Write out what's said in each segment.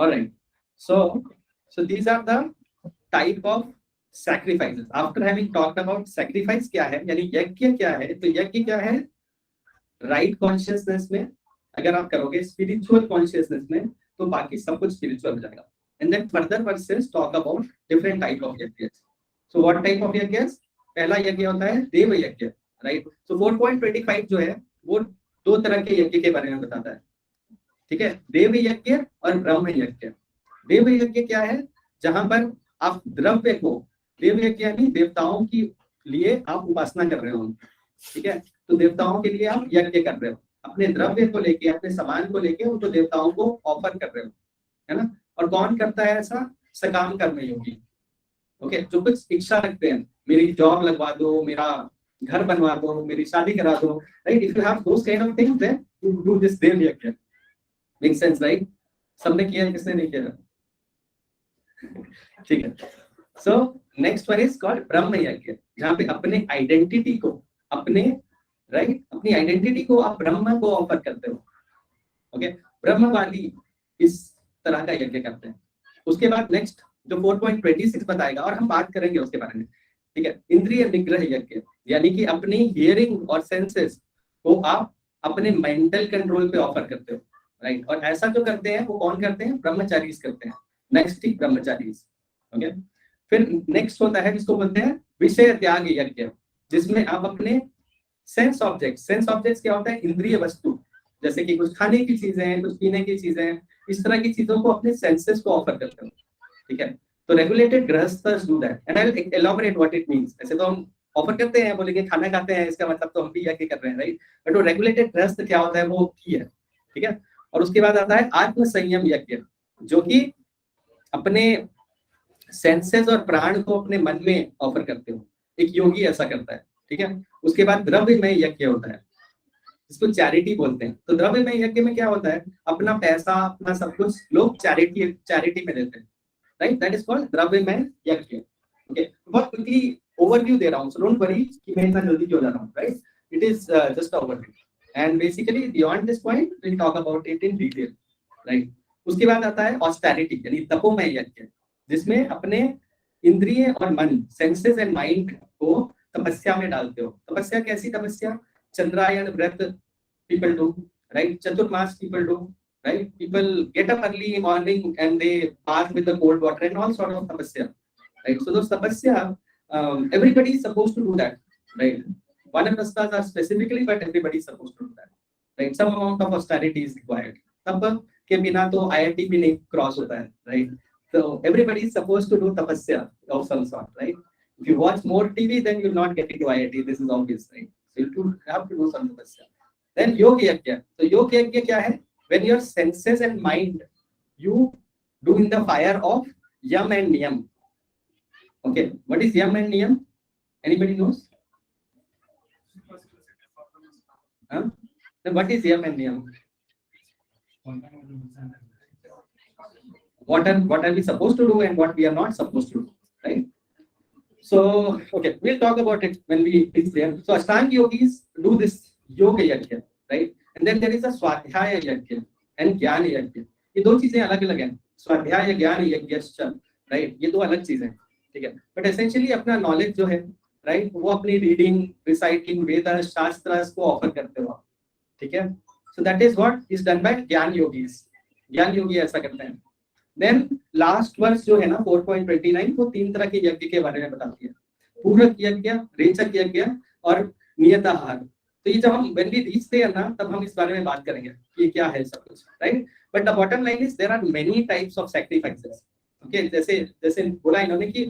All right. So these are the type of sacrifices. After having talked about sacrifice क्या है, यानी यज्ञ क्या है, तो यज्ञ क्या है, राइट कॉन्शियसनेस में अगर आप करोगे, स्पिरिचुअल कॉन्शियसनेस में, तो बाकी सब कुछ स्पिरिचुअल हो जाएगा. And then further verses talk about different type of yajna. So what type of यज्ञ? पहला यज्ञ होता है देव यज्ञ, राइट. सो 4.25 जो है वो दो तरह के यज्ञ के बारे में बताता है. ठीक है, देव यज्ञ और ब्रह्म यज्ञ. देव यज्ञ क्या है? जहां पर आप द्रव्य को, देव यज्ञ यानी देवताओं की लिए आप उपासना कर रहे हो. ठीक है, तो देवताओं के लिए आप यज्ञ कर रहे हो, अपने द्रव्य को लेके, अपने सामान को लेके उनको देवताओं को ऑफर कर रहे हो, है ना. और कौन करता है ऐसा? सकाम कर्म योगी. ओके, जो कुछ इच्छा रखते हैं, मेरी जॉब लगवा दो, मेरा घर बनवा दो, मेरी शादी करा दो, right. If you have those kind of things then you do this deva yajna. Make sense, right? सबने किया है, किसने नहीं किया? ठीक है. So next one is called Brahma yajna, जहाँ पे अपने आइडेंटिटी को, अपने राइट, अपनी आइडेंटिटी को आप ब्रह्म को ऑफर करते हो. ओके, ब्रह्मवादी इस तरह का यज्ञ करते हैं. उसके बाद नेक्स्ट जो 4.26 बताएगा, और हम बात करेंगे उसके बारे में. ठीक है, इंद्रिय निग्रह यज्ञ, यानी कि अपनी हियरिंग और सेंसेस को आप अपने मेंटल कंट्रोल पे ऑफर करते हो, राइट. और ऐसा जो करते हैं वो कौन करते हैं? ब्रह्मचारी करते हैं, नैष्ठिक ब्रह्मचारी. ओके, फिर नेक्स्ट होता है जिसको बोलते हैं विषय त्याग यज्ञ, जिसमें आप अपने सेंस ऑब्जेक्ट्स क्या होता है? इंद्रिय वस्तु, जैसे कि कुछ खाने की चीजें हैं, कुछ पीने की चीजें हैं, इस तरह की चीजों को अपने सेंसेस को ऑफर करते हो. ठीक है, तो regulated grihasthas do that, and I will elaborate what it means. ऐसे तो हम ऑफर करते हैं, बोलेंगे खाना खाते हैं, इसका मतलब तो हम भी यज्ञ कर रहे हैं, राइट. बट वो रेगुलेटेड गृहस्थ क्या होता है वो की है. ठीक है, और उसके बाद आता है आत्म संयम यज्ञ, जो कि अपने सेंसेस और प्राण को अपने मन में ऑफर करते हो. एक योगी ऐसा करता है. ठीक है, उसके बाद द्रव्यमय यज्ञ होता है, इसको चैरिटी बोलते हैं. तो द्रव्यमय यज्ञ में क्या होता है? अपना पैसा, अपना सब कुछ लोग चैरिटी में देते हैं, राइट. दैट इज कॉल्ड द्रव्यमय यज्ञ. ओके, बहुत क्विकली ओवरव्यू दे रहा हूं, सो डोंट वरी कि मैं इतना जल्दी क्यों जा रहा हूं, right. It is just overview, and basically beyond this point we will talk about it in detail, right. उसके बाद आता है ऑस्टेरिटी यानी तपोमय यज्ञ, जिसमें अपने इंद्रिय और मन, सेंसेस एंड माइंड को तपस्या में डालते हो. तपस्या कैसी तपस्या? चंद्रायन व्रत people do, right? Chaturmas people do, right? People get up early in morning and they bath with the cold water and all sort of tapasya, right? So those tapasya, everybody is supposed to do that, right? Vanaprasthas are specifically, but everybody is supposed to do that, right? Some amount of austerity is required. तब के बिना तो IIT भी नहीं cross होता है, right? So everybody is supposed to do tapasya of some sort, right? If you watch more TV, then you'll not get into IIT. This is obvious, right? So you have to do some tapasya. Then योग यज्ञ. So योग यज्ञ क्या है? When your senses and mind you do in the fire of yam and niyam. Okay, what is yam and niyam? Anybody knows? Then what is yam and niyam? What are we supposed to do and what we are not supposed to do, right? So okay, we'll talk about it when we reach there. So Ashtanga yogis do this yoga yajna, right? And then there is a swadhyaya yajna and jnana yajna. ये दो चीजें अलग अलग हैं. स्वाध्याय ज्ञान यज्ञश्च, right, ये दो अलग चीजें हैं. ठीक है, बट एसेंशियली अपना नॉलेज जो है, राइट, वो अपनी रीडिंग, रिसाइटिंग, वेद शास्त्र को ऑफर करते हो. ठीक है, so that is what is done by ज्ञान योगीज. ज्ञान योगी ऐसा करते हैं. देन लास्ट वर्स जो है ना 4.29, वो तीन तरह के यज्ञ के बारे में बताती है. पूरक यज्ञ, रेचक यज्ञ और नियताहार. तो ये जब हम when we reach there ना, तब हम इस बारे में बात करेंगे कि क्या है सब कुछ, right. But the bottom line is there are many types of sacrifices. Okay, जैसे बोला इन्होंने कि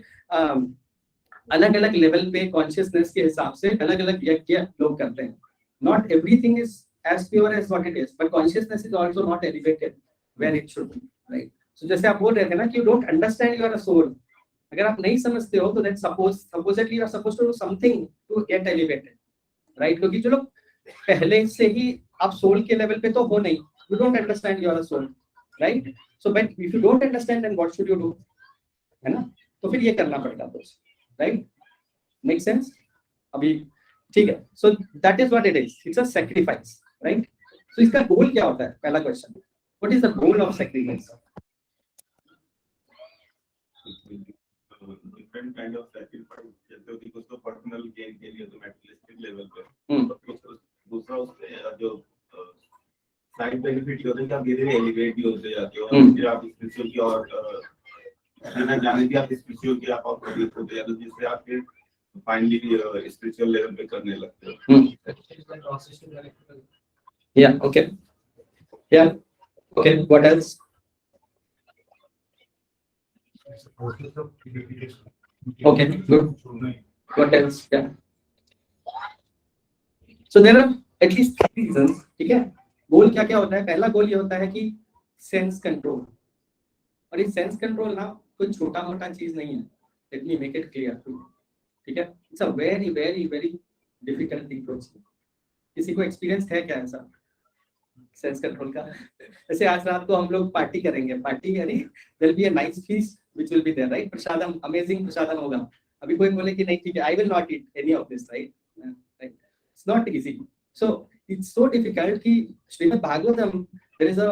अलग अलग लेवल पे कॉन्शियसनेस के हिसाब से अलग अलग यज्ञ लोग करते हैं. Not everything is as pure as what it is, but consciousness is also not elevated where it should be, right. So जैसे आप बोल रहे थे ना कि you don't understand your soul. अगर आप नहीं समझते हो तो that suppositely you are supposed to do something to get elevated, right. क्योंकि चलो पहले से ही आप सोल के लेवल पे तो हो नहीं, you don't understand your soul, right. So but if you don't understand then what should you do, है ना. तो फिर ये करना पड़ता है, राइट. मेक सेंस अभी? ठीक है, so that is what it is. It's a sacrifice, right. So इसका गोल क्या होता है? पहला question, what is the goal of sacrifice? different kind of sacrifice, जैसे होती कुछ तो पर्सनल गेन के लिए तो मेटेरियलिस्टिक लेवल पे, कुछ दूसरा उससे जो साइड बेनिफिट होते हैं कि आप धीरे धीरे एलिवेट भी होते जाते हो और फिर आप स्पिरिचुअल की और जाने की आप स्पिरिचुअल की आप और प्रगति होते जाते हो, जिससे आप फिर फाइनली स्पिरिचुअल लेवल पे करने लगते हो. Yeah, okay. Yeah, okay. What else? Okay, good. What else? Yeah. So there are at least 3 reasons. ठीक है. गोल क्या क्या होता है? पहला गोल ये होता है कि सेंस कंट्रोल. और ये सेंस कंट्रोल ना कोई छोटा मोटा चीज नहीं है. Let me make it clear. ठीक है. It's a very very very difficult thing to achieve. किसी को एक्सपीरियंस है क्या ऐसा सेंस कंट्रोल का? जैसे आज रात को हम लोग पार्टी करेंगे. पार्टी यानी there be a nice feast which will be there, right? Prasadam, amazing prasadam होगा. अभी कोई बोले कि नहीं ठीक है, I will not eat any of this, right? It's not easy. So it's so difficult कि Shrimad Bhagavatam, there is a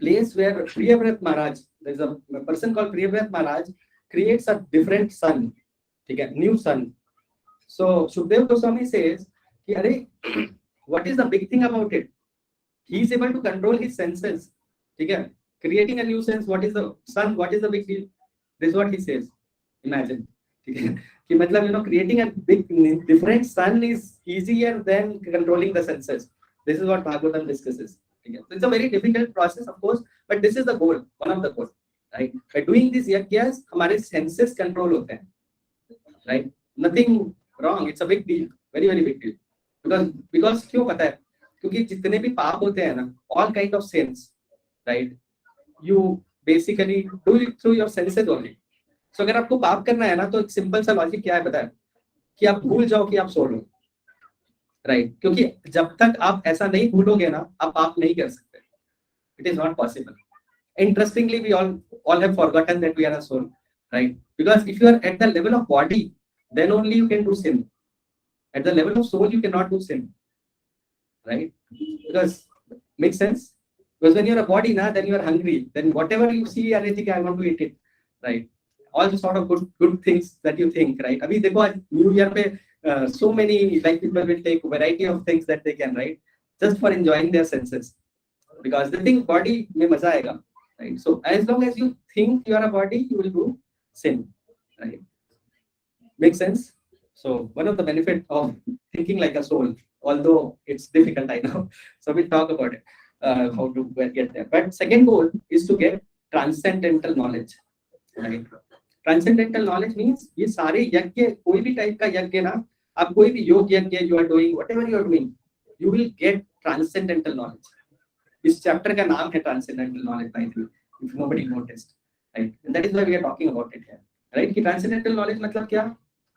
place where Priyavrat Maharaj, there is a person called Priyavrat Maharaj creates a different sun, ठीक है, new sun. So Shukdev Goswami says कि अरे what is the big thing about it? He is able to control his senses, ठीक है, creating a new sense. What is the sun? What is the big deal? This is what he says. Imagine, ठीक है, कि मतलब creating a big different sun is easier than controlling the senses. This is what Bhagavatam discusses. Okay. So it's a very difficult process, of course, but this is the goal, one of the goals, right? By doing these yagyas, हमारे senses control होते हैं, right? Nothing wrong. It's a big deal, very very big deal. Because क्यों पता है? क्योंकि जितने भी पाप होते हैं ना, all kind of sins, right? You basically do it through your senses only. So अगर आपको पाप करना है ना, तो एक सिंपल सा लॉजिक क्या है पता है? कि आप भूल जाओ कि आप सो लो, राइट? क्योंकि जब तक आप ऐसा नहीं भूलोगे ना, आप पाप नहीं कर सकते. It is not possible. Interestingly we all have forgotten that we are a soul, right? Because if you are at the level of body, then only you can do sin. At the level of soul, you cannot do sin, right? Because makes sense. Because when you are a body now, then you are hungry. Then whatever you see, I think I want to eat it, right? All the sort of good things that you think, right? Abhi dekho New Year pe so many like people will take variety of things that they can, right? Just for enjoying their senses, because they think body mein maza aayega, right? So as long as you think you are a body, you will do sin, right? Makes sense. So one of the benefit of thinking like a soul, although it's difficult, I know. So we'll talk about it, how to get there. But second goal is to get transcendental knowledge, right? Transcendental knowledge means ये सारे यज्ञ, कोई भी type का यज्ञ ना, आप कोई भी योग यज्ञ you are doing, whatever you are doing, you will get transcendental knowledge. इस चैप्टर का नाम है transcendental knowledge, by the way, if nobody noticed, right? And that is why we are talking about it here, right? कि transcendental knowledge मतलब क्या?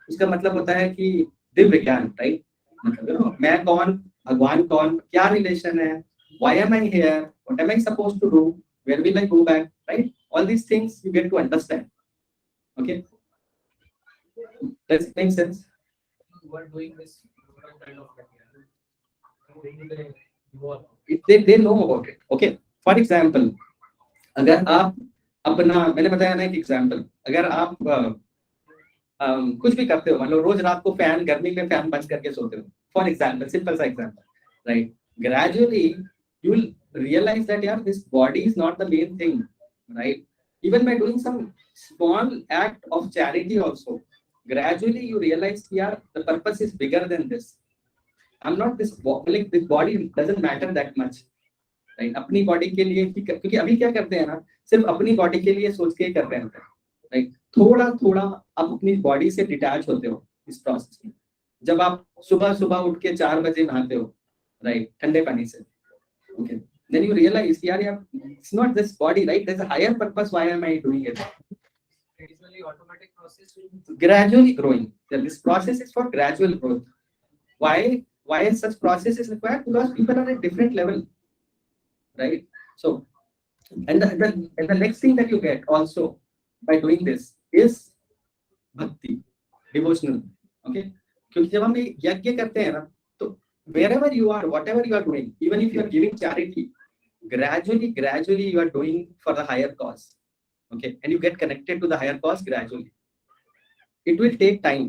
उसका मतलब होता है कि दिव्य ज्ञान, राइट? मतलब मैं कौन, भगवान कौन, क्या रिलेशन है, why am I here, what am I supposed to do, where will I go back, right? All these things you get to understand. Okay, does it make sense? You are doing this kind of they know about it. Okay, for example, अगर आप अपना, मैंने बताया ना एक example, अगर आप कुछ भी करते हो, मान लो रोज रात को फैन, गर्मी में फैन बंद करके सोते हो, फॉर एग्जांपल, सिंपल सा example, right? Gradually you will realize that यार this body is not the main thing, right? Even by doing some small act of charity also, gradually you realize yaar the purpose is bigger than this. I'm not this, like this body doesn't matter that much, right? अपनी body के लिए, क्योंकि अभी क्या करते हैं ना, सिर्फ अपनी body के लिए सोच के कर रहे हैं, right? थोड़ा थोड़ा आप अपनी body से detach होते हो इस process में. जब आप सुबह सुबह उठ के 4 बजे नहाते हो, right? ठंडे पानी से, okay? Then you realize yaar it's not this body, right? There's a higher purpose. Why am I doing it? Traditionally automatic process, gradually growing. This process is for gradual growth. Why such process is required? Because people are at different level, right? So and the next thing that you get also by doing this is bhakti, devotional. Okay, क्योंकि जब हम यज्ञ करते हैं ना, तो wherever you are, whatever you are doing, even if you are giving charity, gradually you are doing for the higher cause, okay? And you get connected to the higher cause gradually, it will take time.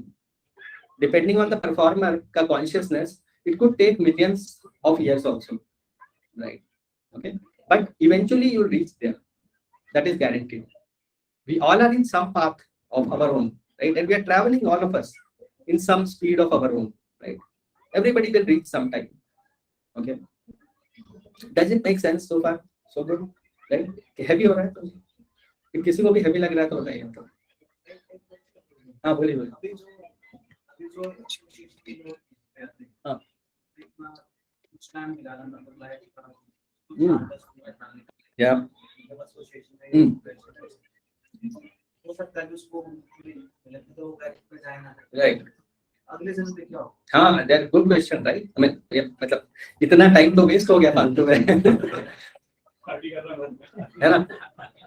Depending on the performer का consciousness, it could take millions of years also, right? Okay, but eventually you'll reach there. That is guaranteed. We all are in some path of our own, right? And we are traveling, all of us, in some speed of our own, right? Everybody will reach sometime. Okay. Does it make sense so far? So good, right? Heavy हो रहा है तो if किसी को भी heavy लग रहा है तो बताइए तो. हाँ बोलिए बोलिए. हाँ. Yeah. Right. हाँ, that good question, right? I mean, मतलब इतना टाइम तो वेस्ट हो गया फालतू में, है ना?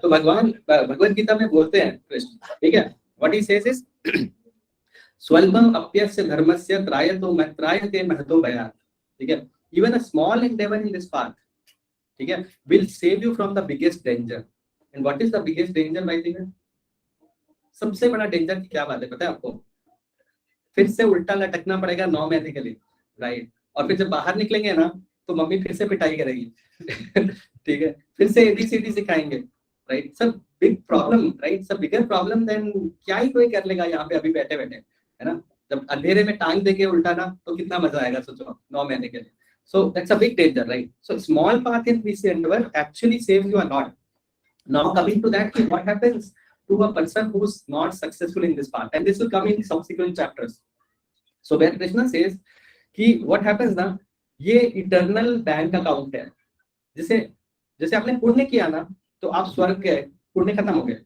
तो भगवान भगवद गीता में बोलते हैं कृष्ण, ठीक है? What he says is स्वल्पम अप्यस्य धर्मस्य त्रायते महतो भयात्, ठीक है? Even a small endeavor in this path, ठीक है, will save you from the biggest danger. And what is the biggest danger, by the way? सबसे बड़ा डेंजर की क्या बात है पता है आपको? फिर से उल्टा लटकना पड़ेगा 9 महीने के लिए, राइट? और फिर जब बाहर निकलेंगे ना तो मम्मी फिर से पिटाई करेगी, ठीक है? फिर से एबीसीडी सिखाएंगे, राइट? सब बिग प्रॉब्लम, राइट? सब बिगर प्रॉब्लम देन क्या ही कोई कर लेगा यहाँ पे अभी बैठे बैठे, है ना? जब अंधेरे में टांग देके उल्टाना तो कितना मजा आएगा सोचो 9 महीने के लिए. So that's a big danger, right? So small path in this endeavor actually saves you a lot. Now coming to that, what happens to a person who's not successful in this path, and this will come in subsequent chapters. So where Krishna says कि what happens ना, ये eternal bank account है. जैसे जैसे आपने पुण्य किया ना तो आप स्वर्ग गए, पुण्य खत्म हो गए.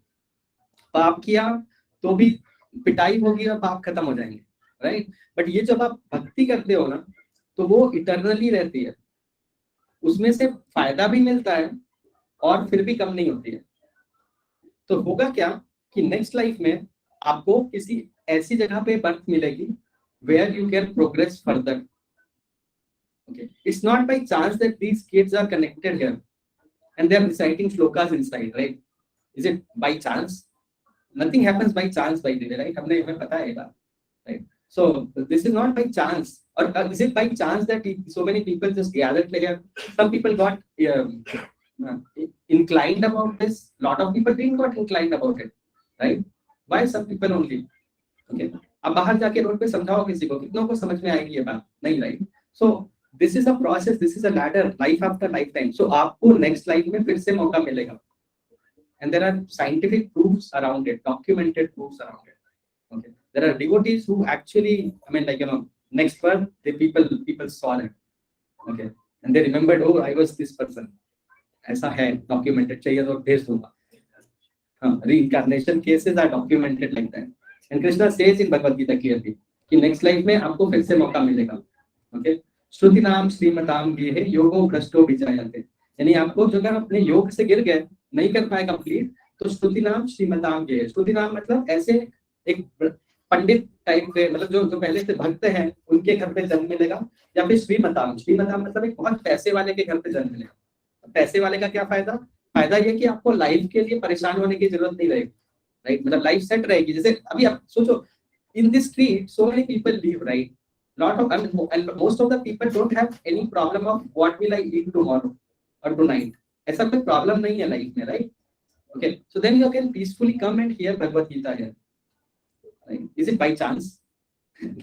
पाप किया तो भी पिटाई होगी और पाप खत्म हो जाएंगे, राइट? बट ये जब आप भक्ति करते हो ना तो वो इटर्नली रहती है, उसमें से फायदा भी मिलता है और फिर भी कम नहीं होती है. तो होगा क्या कि नेक्स्ट लाइफ में आपको किसी ऐसी जगह पे बर्थ मिलेगी where you can progress further. Okay, it's not by chance that these kids are connected here and they are reciting shlokas inside, right? Is it by chance? Nothing happens by chance, by the way, right? हमने हमें पता है बात, right? So this is not by chance. Or is it by chance that so many people just gathered here? Some people got inclined about this. Lot of people didn't got inclined about it, right? Why some people only? Okay. अब बाहर जाके road पे समझाओ किसी को, कितनों को समझ में आएगी ये बात? नहीं, right? So this is a process. This is a ladder, life after lifetime. So आपको next life में फिर से मौका मिलेगा. And there are scientific proofs around it, documented proofs around it. Okay. There are devotees who actually, I mean, like, you know, next birth, the people saw it. Okay. And they remembered, oh, I was this person. ऐसा है, documented, चाहिए तो भेज दूंगा. हाँ, reincarnation cases are documented like that. And Krishna says in Bhagavad Gita clearly कि next life में आपको फिर से मौका मिलेगा. Okay. श्रुति नाम श्रीमताम गेहे योगो भ्रष्टो विजायते. यानी आपको जो अगर अपने योग से गिर गए, नहीं कर पाए कंप्लीट, तो श्रुति नाम श्रीमताम गेहे. श्रुति नाम मतलब ऐसे एक पंडित टाइप के, मतलब जो पहले से भक्त हैं उनके घर पे जन्म मिलेगा, या फिर श्रीमताम मतलब एक बहुत पैसे वाले के घर पे जन्म मिलेगा. पैसे वाले का क्या फायदा? फायदा ये कि आपको लाइफ के लिए परेशान होने की जरूरत नहीं रहेगी, राइट? मतलब लाइफ सेट रहेगी. जैसे अभी आप सोचो, in this street so many people live, right? Lot of, and most of the people don't have any problem of what will I eat tomorrow or tonight. ऐसा कोई प्रॉब्लम नहीं है लाइफ में, right? Okay, so then you can peacefully come and hear Bhagavad Gita here. Right? Is it by chance?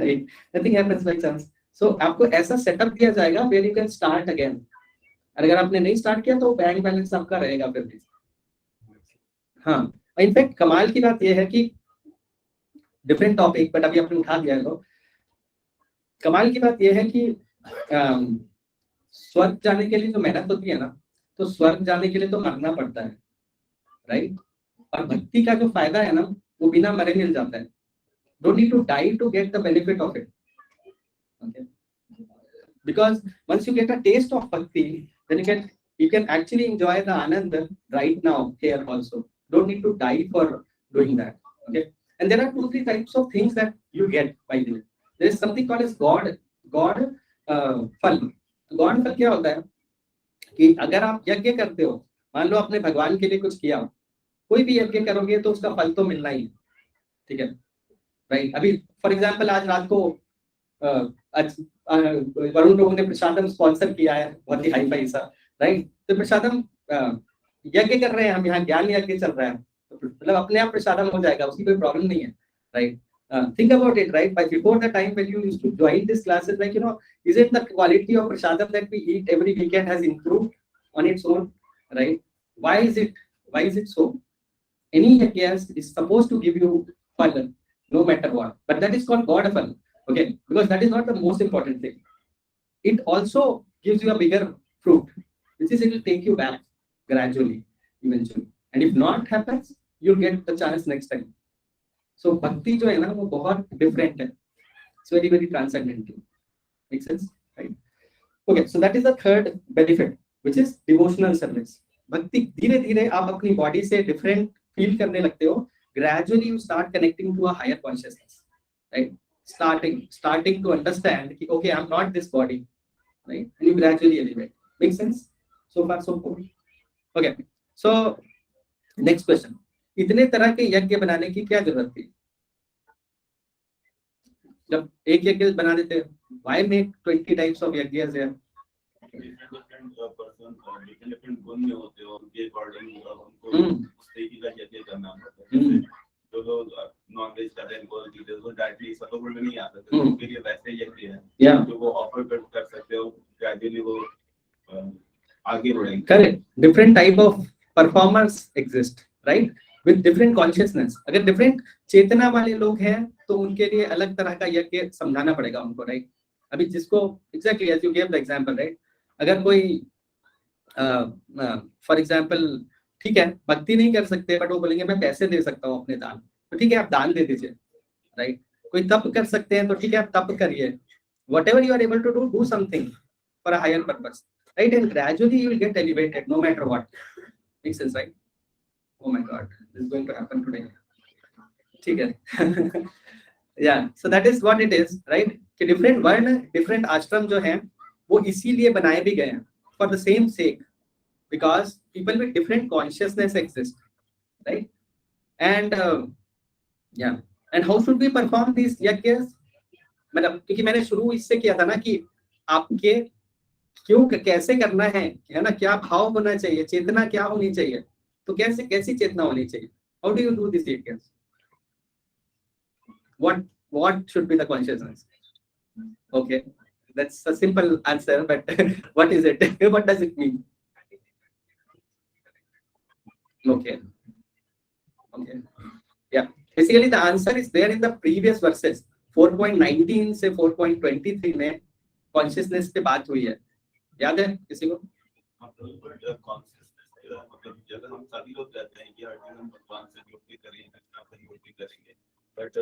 Right? Nothing happens by chance. So आपको ऐसा setup दिया जाएगा where you can start again. अगर आपने नहीं start किया तो bank balance आपका रहेगा फिर भी. हाँ, इनफैक्ट कमाल की बात यह है कि डिफरेंट टॉपिक, बट अभी आपने उठा दिया है. कमाल की बात यह है कि स्वर्ग जाने के लिए जो मेहनत होती है ना, तो स्वर्ग जाने के लिए तो मरना पड़ता है, राइट? और भक्ति का जो फायदा है ना, वो बिना मरे मिल जाता है. Don't need to die to get the benefit of it. Okay, because once you get a taste of bhakti, then you can actually enjoy the anand right now here also. Don't need to die for doing that. Okay, and there are 2-3 types of things that you get by doing. There is something called as God फल. God फल क्या होता है कि अगर आप यज्ञ करते हो, मान लो आपने भगवान के लिए कुछ किया, कोई भी यज्ञ करोगे तो उसका फल तो मिलना ही है, ठीक है? राइट? अभी फॉर एग्जांपल आज रात को आज वरुण प्रभु ने प्रसादम स्पॉन्सर किया है, बहुत ही हाई फाई सा, राइट? तो प्रसादम यज्ञ कर रहे हैं हम, यहाँ ज्ञान यज्ञ चल रहा है, तो मतलब अपने आप प्रसादम हो जाएगा, उसकी कोई प्रॉब्लम नहीं है, right? Think about it, right? But before the time when you used to join this classes, like, you know, is it the quality of prasadam that we eat every weekend has improved on its own, right? Why is it? Why is it so? Any yajna is supposed to give you fun, no matter what. But that is called God fun, okay? Because that is not the most important thing. It also gives you a bigger fruit, which is it will take you back gradually, eventually. And if not happens, you'll get the chance next time. So bhakti जो है ना वो बहुत different है. It's very very transcendental. Make sense, right? Okay, so that is the third benefit, which is devotional service. भक्ति धीरे धीरे आप अपनी body से different feel करने लगते हो. Gradually you start connecting to a higher consciousness, right? Starting to understand कि okay, I'm not this body, right? And you gradually elevate. Make sense? So far so good. Okay, so next question. इतने तरह के यज्ञ बनाने की क्या जरूरत थी? जब एक यज्ञ बना देते हैं, why make 20 types of yajnas here? different person different गुण में होते हैं, उनके अकॉर्डिंग उनको उस तरीके का यज्ञ करना पड़ता है. जो लोग नॉनवेज खाते हैं वो डायरेक्टली सब में नहीं आ सकते, उनके लिए वैसे यज्ञ है जो वो ऑफर कर सकते हो, ग्रेजुअली वो आगे बढ़ेंगे. Correct. Different type of performers exist, right? With different consciousness. अगर डिफरेंट चेतना वाले लोग हैं तो उनके लिए अलग तरह का यज्ञ समझाना पड़ेगा उनको, राइट? अभी जिसको exactly as you give the example, right? अगर कोई फॉर एग्जांपल ठीक है भक्ति नहीं कर सकते बट वो बोलेंगे मैं पैसे दे सकता हूँ अपने दान, तो ठीक है आप दान दे दीजिए, राइट? कोई तप कर सकते हैं तो ठीक है आप तप करिए. Whatever you are able to do something for a higher purpose, right? And gradually you will get elevated no matter what. Make sense, right? Oh my God, this is going to happen today. ठीक है. Yeah, so that is what it is, right? कि different वर्ण, different आश्रम जो हैं वो इसीलिए बनाए भी गए हैं for the same sake, because people with different consciousness exist, right? And yeah, and how should we perform these yajnas? मतलब क्योंकि मैंने शुरू इससे किया था ना कि आपके क्यों कैसे करना है ना, क्या भाव होना चाहिए, चेतना क्या होनी चाहिए, तो कैसी चेतना होनी चाहिए? How do you do this yajna? What should be the consciousness? Okay, that's a simple answer, but what is it? What does it mean? Okay, yeah. Basically, the answer is there in the previous verses. 4.19 से 4.23 में consciousness पे बात हुई है, याद है किसी को? मतलब जब हम सभी लोग कहते हैं कि हर दिन हम भगवान से जुड़ के करेंगे, बट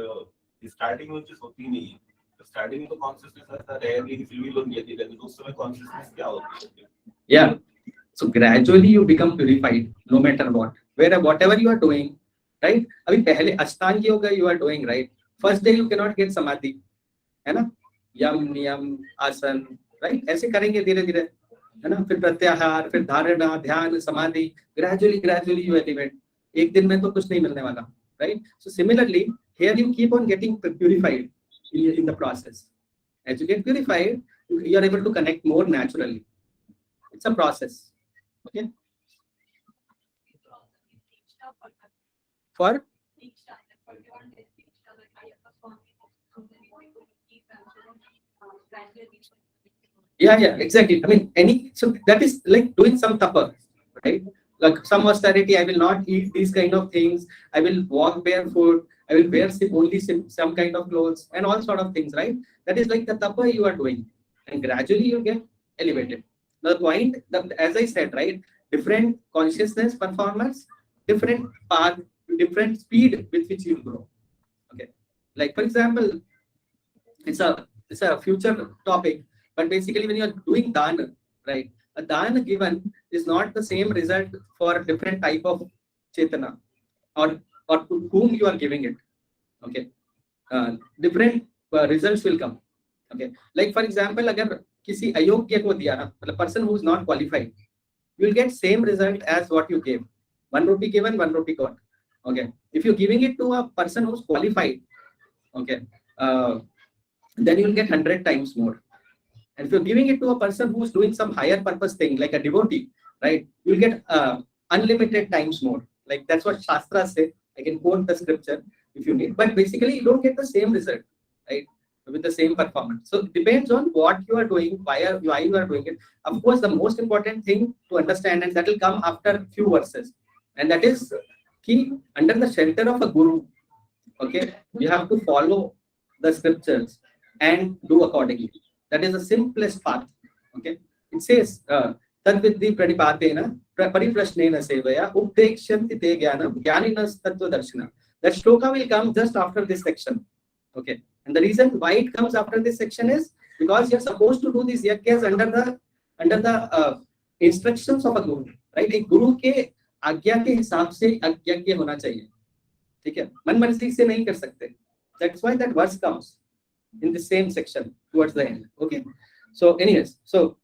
स्टार्टिंग में कुछ होती नहीं है. स्टार्टिंग में तो कॉन्शियसनेस रहता है, लेकिन फिर भी लोग ये कहते हैं तो उस समय कॉन्शियसनेस क्या होती है? या so gradually you become purified no matter what, whatever you are doing, right? अभी पहले Ashtanga yoga you are doing, right? First day you can not get samadhi, है ना? यम नियम आसन, राइट? ऐसे करेंगे धीरे धीरे, है ना? फिर प्रत्याहार, फिर धारणा, ध्यान, समाधि, ग्रेजुअली यू एलिवेट. एक दिन में तो कुछ नहीं मिलने वाला, right? So similarly here you keep on getting purified in the process. As you get purified, you are able to connect more naturally. It's a process. Okay. For yeah, exactly. I mean, so that is like doing some tapa, right? Like some austerity. I will not eat these kind of things. I will walk barefoot. I will wear only some kind of clothes and all sort of things, right? That is like the tapa you are doing, and gradually you get elevated. The point, as I said, right? Different consciousness performance, different path, different speed with which you grow. Okay, like for example, it's a future topic, but basically when you are doing dana, right? A dana given is not the same result for a different type of chetana or to whom you are giving it. Okay, different results will come. Okay, like for example, अगर किसी अयोग्य को दिया ना, मतलब person who is not qualified, you will get same result as what you gave. 1 rupee given, 1 rupee got. Okay, if you're giving it to a person who's qualified, okay, then you will get 100 times more. And if you're giving it to a person who's doing some higher purpose thing, like a devotee, right, you'll get unlimited times more. Like that's what Shastras say. I can quote the scripture if you need, but basically you don't get the same result, right, with the same performance. So it depends on what you are doing, why you are doing it. Of course, the most important thing to understand, and that will come after few verses, and that is key under the shelter of a guru. Okay, you have to follow the scriptures and do accordingly. That is the simplest path. Okay, it says tadvidhi pranipatena pariprashnena sevaya updekshanti te jnanam jnaninas tattva darshana. That shloka will come just after this section. Okay, and the reason why it comes after this section is because you're supposed to do these yagyas under the instructions of a guru, right? एक गुरु के आज्ञा के हिसाब से यज्ञ होना चाहिए, ठीक है? मन मर्जी से नहीं कर सकते. That's why that verse comes in the same section towards the end. Okay, so anyways, so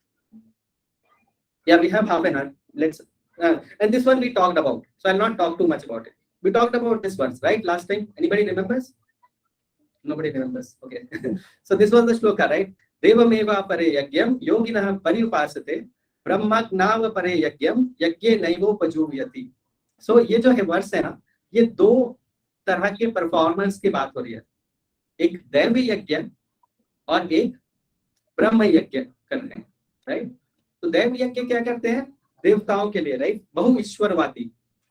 yeah, we have half an hour. Let's and this one we talked about, so I'll not talk too much about it. We talked about this verse, right, last time. Anybody remembers? Nobody remembers. Okay. So this was the shloka, right? Devameva pare yagyam yoginah pariupasate brahmagnav pare yagyam yagye naivo pajuviyati. So ये जो है verse है ना, ये दो तरह के performance की बात हो रही है. एक दैव यज्ञ और एक ब्रह्म यज्ञ कर रहे हैं, राइट? तो दैव यज्ञ क्या करते हैं? देवताओं के लिए, राइट? बहु ईश्वरवादी.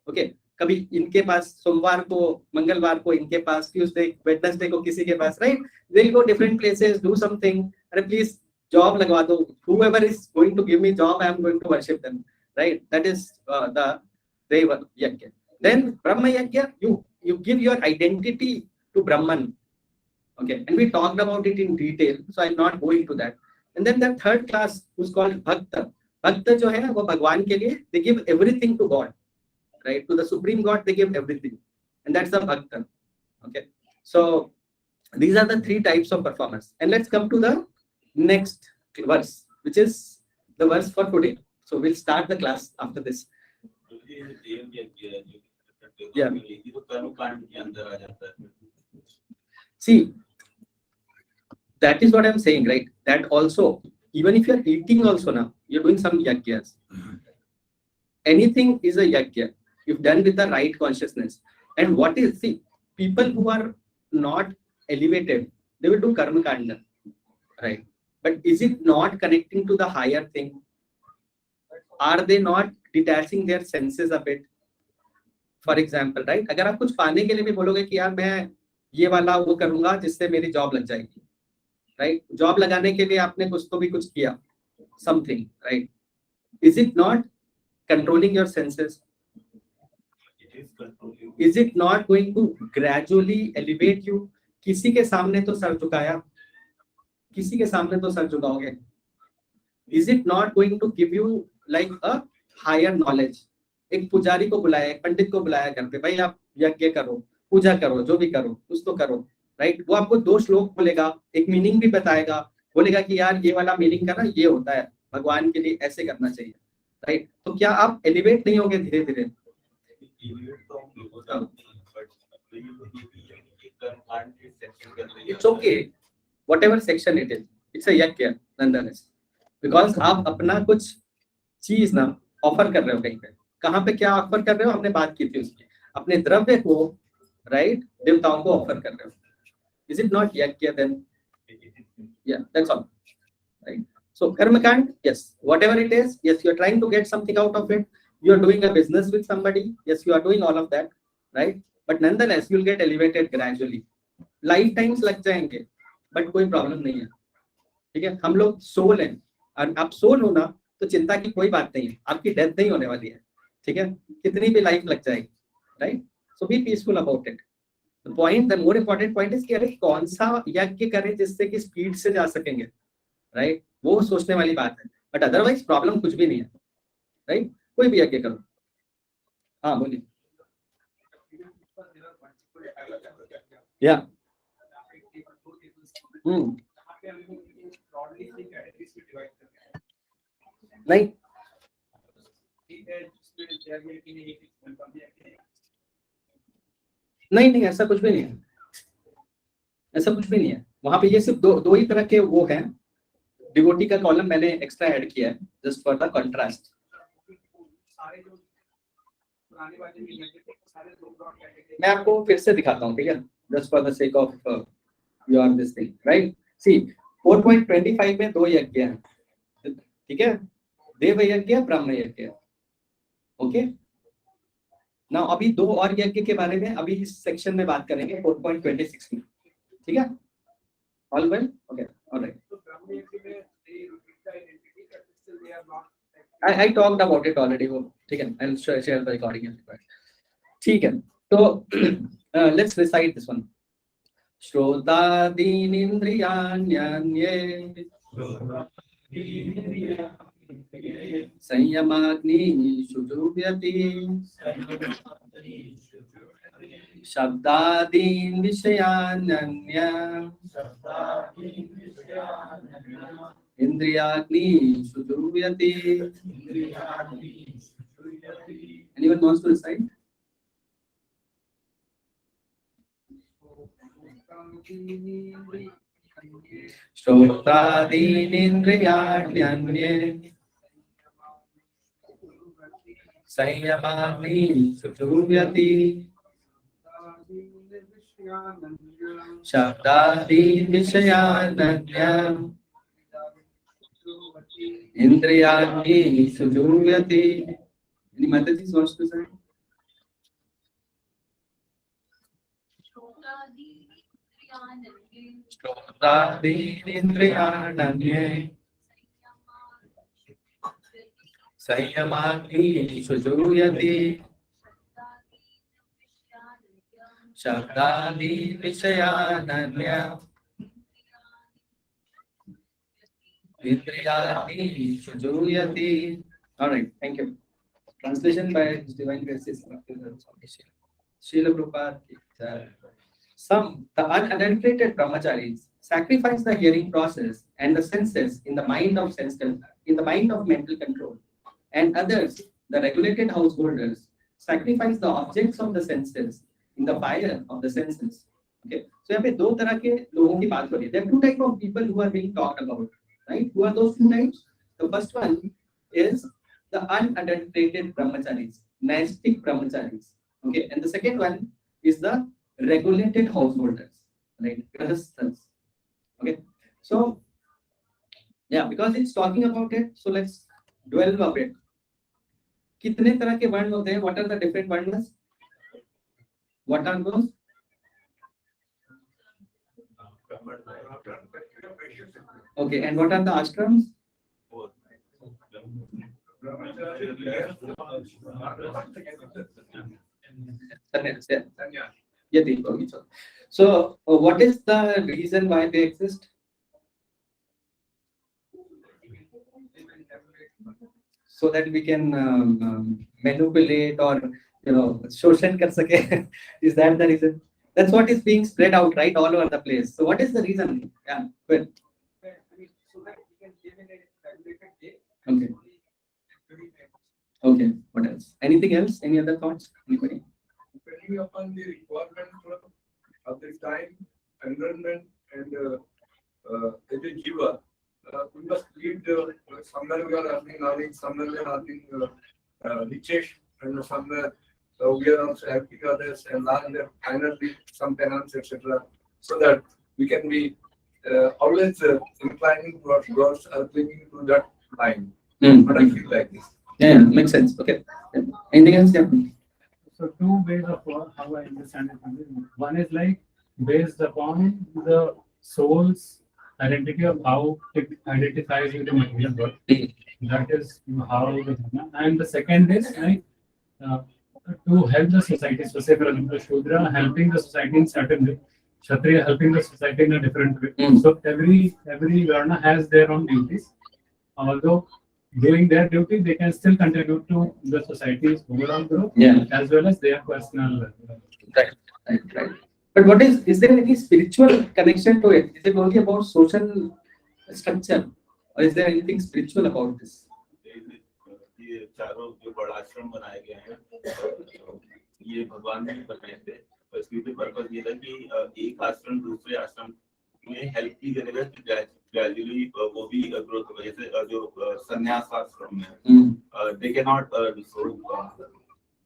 ओके, कभी इनके पास सोमवार को, मंगलवार को इनके पास, ट्यूसडे वेडनेसडे को किसी के पास, right? They will go different places, do something. अरे प्लीज जॉब लगवा दो, whoever is going to give me job, I am going to worship them, right? That is the Deva Yajna. Then Brahma Yajna, you give your identity to Brahman. Okay, and we talked about it in detail, so I'm not going to that. And then the third class who's called Bhakta. Bhakta जो है वो भगवान के लिए, they give everything to God, right? To the supreme God they give everything, and that's the Bhakta. Okay, so these are the three types of performance. And let's come to the next verse, which is the verse for today. So we'll start the class after this. Yeah. See, that is what I'm saying, right? That also, even if you're eating also now, you're doing some yagyas. Anything is a yagya if done with the right consciousness. And what is, see, people who are not elevated, they will do karma kanda, right? But is it not connecting to the higher thing? Are they not detaching their senses a bit? For example, right? अगर आप कुछ पाने के लिए भी बोलोगे कि यार मैं ये वाला वो करूंगा जिससे मेरी जॉब लग जाएगी, right? जॉब लगाने के लिए आपने कुछ तो भी कुछ किया, something, right? Is it not controlling your senses? Is it not going to gradually elevate you? किसी के सामने तो सर झुकाया, किसी के सामने तो sir झुकाओगे. Is it not going to give you like a higher knowledge? एक पुजारी को बुलाया, एक पंडित को बुलाया घर पे, भाई आप यज्ञ करो, पूजा करो, जो भी करो, कुछ तो करो, राइट? वो आपको 2 श्लोक बोलेगा, एक मीनिंग भी बताएगा, बोलेगा कि यार ये वाला मीनिंग का ना ये होता है, भगवान के लिए ऐसे करना चाहिए, राइट? तो क्या आप एलिवेट नहीं होगे धीरे धीरे? It's okay, whatever section it is, it's a yajna nonetheless, because आप अपना कुछ चीज ना ऑफर कर रहे हो कहीं पे. कहाँ पे क्या ऑफर कर रहे हो? हमने बात की थी उसकी. अपने द्रव्य को, राइट, देवताओं को ऑफर कर रहे हो. Is it not yajna then? Yeah, that's all, right? So karma kand, yes, whatever it is, yes, you are trying to get something out of it. You are doing a business with somebody, yes, you are doing all of that, right? But nonetheless, you will get elevated gradually. Lifetimes लग जाएंगे, but कोई problem नहीं है, ठीक है? हम लोग soul हैं, और आप सोल हो ना तो चिंता की कोई बात नहीं है, आपकी डेथ नहीं होने वाली है, ठीक है? कितनी भी लाइफ लग जाएगी, right? So be peaceful about it. The point, the more important point is कि अरे कौन सा यज्ञ करें जिससे कि स्पीड से जा सकेंगे, राइट? वो सोचने वाली बात है. बट अदरवाइज प्रॉब्लम कुछ भी नहीं है, राइट? कोई भी यज्ञ करो. हाँ बोलिए. या नहीं नहीं नहीं, ऐसा कुछ भी नहीं है, ऐसा कुछ भी नहीं है वहां पे। ये सिर्फ दो ही तरह के वो हैं। डिवोटी का कॉलम मैंने एक्स्ट्रा ऐड किया है जस्ट फॉर द कंट्रास्ट। सारे जो पुराने वाले भी लगे थे, सारे दो ब्रॉड कैटेगरी। मैं आपको फिर से दिखाता हूँ, ठीक है, just for the sake of your this thing, right. C 4.25 में 2 यज्ञ हैं, ठीक है, देव यज्ञ, ब्रह्म यज्ञ। ओके, ना अभी 2 और यज्ञ के बारे में अभी इस सेक्शन में बात करेंगे 4.26 में, ठीक है। All well, okay, alright. तो ब्रह्म यज्ञ में they repeat the identity but still they are not I talked about it already, वो ठीक है, I'll share the recording, ठीक है। तो let's recite this one. श्रोतादीनिन्द्रियाण्यन्ये संयमाग्निषु जुह्यति शब्दादीन् विषयान्यन्य इंद्रियाग्निषु जुह्यति। Anyone wants to recite? श्रोत्रादीनिन्द्रियाण्यन्ये संयमाग्निषु जुह्यति शब्दादीन् विषयान्यन्य इंद्रियाग्निषु जुह्यति। Any Mataji wants to say? श्रोत्रादीनिन्द्रियाण्यन्ये संयमाग्निषु जुह्यति शब्दादीन् विषयान्यन्य इंद्रियाग्निषु जुह्यति। All right, thank you. Translation by His Divine Graces Srila Prabhupada. Some, the unadulterated brahmacharis, sacrifice the hearing process and the senses in the mind of mental control, and others, the regulated householders, sacrifice the objects of the senses in the fire of the senses. Okay, so यहाँ पे 2 तरह के लोगों की बात हो रही है. There are 2 types of people who are being talked about, right? Who are those 2 types? The first one is the unadulterated brahmacharis, nastic brahmacharis. Okay, and the second one is the regulated householders, right? Grahasthas. Okay, so yeah, because it's talking about it, so let's dwell a bit. कितने तरह के वर्ण होते हैं? What are the different varnas? What are those? Okay, and what are the ashrams? So, what is the reason why they exist? So that we can manipulate or शोषण कर सके. Is that the reason? That's what is being spread out right all over the place. So what is the reason? Yeah, good. So that we can live in a regulated way. Okay. Okay. What else? Anything else? Any other thoughts? Anybody? Depending upon the requirement of the time, environment, and the jiva, we must lead somewhere we are earning knowledge, somewhere we are earning riches, and somewhere we are also helping others and learn finally some penance, etc. So that we can be always inclining towards God's or clinging to that line. But I feel like this. Yeah, makes sense. Okay. Anything else? Yeah. So 2 ways of how I understand it. One is like based upon the soul's identity of how it identifies with the material world. That is how the, and the second is like to help the society. So say for example, Shudra helping the society in certain way, Kshatriya helping the society in a different way. So every Varna has their own duties. Although doing their duty, they can still contribute to the society's overall growth, as well as their personal. Right. But what is there any spiritual connection to it? Is it only about social structure, or is there anything spiritual about this? ये चारों जो बड़ा आश्रम बनाए गए हैं, ये भगवान ने बताए थे, और इसके पीछे पर्पस ये था कि एक आश्रम दूसरे आश्रम में हेल्प भी करेगा कि ग्रेजुअली वो भी ग्रोथ होगा। जैसे जो संन्यास आश्रम में they can not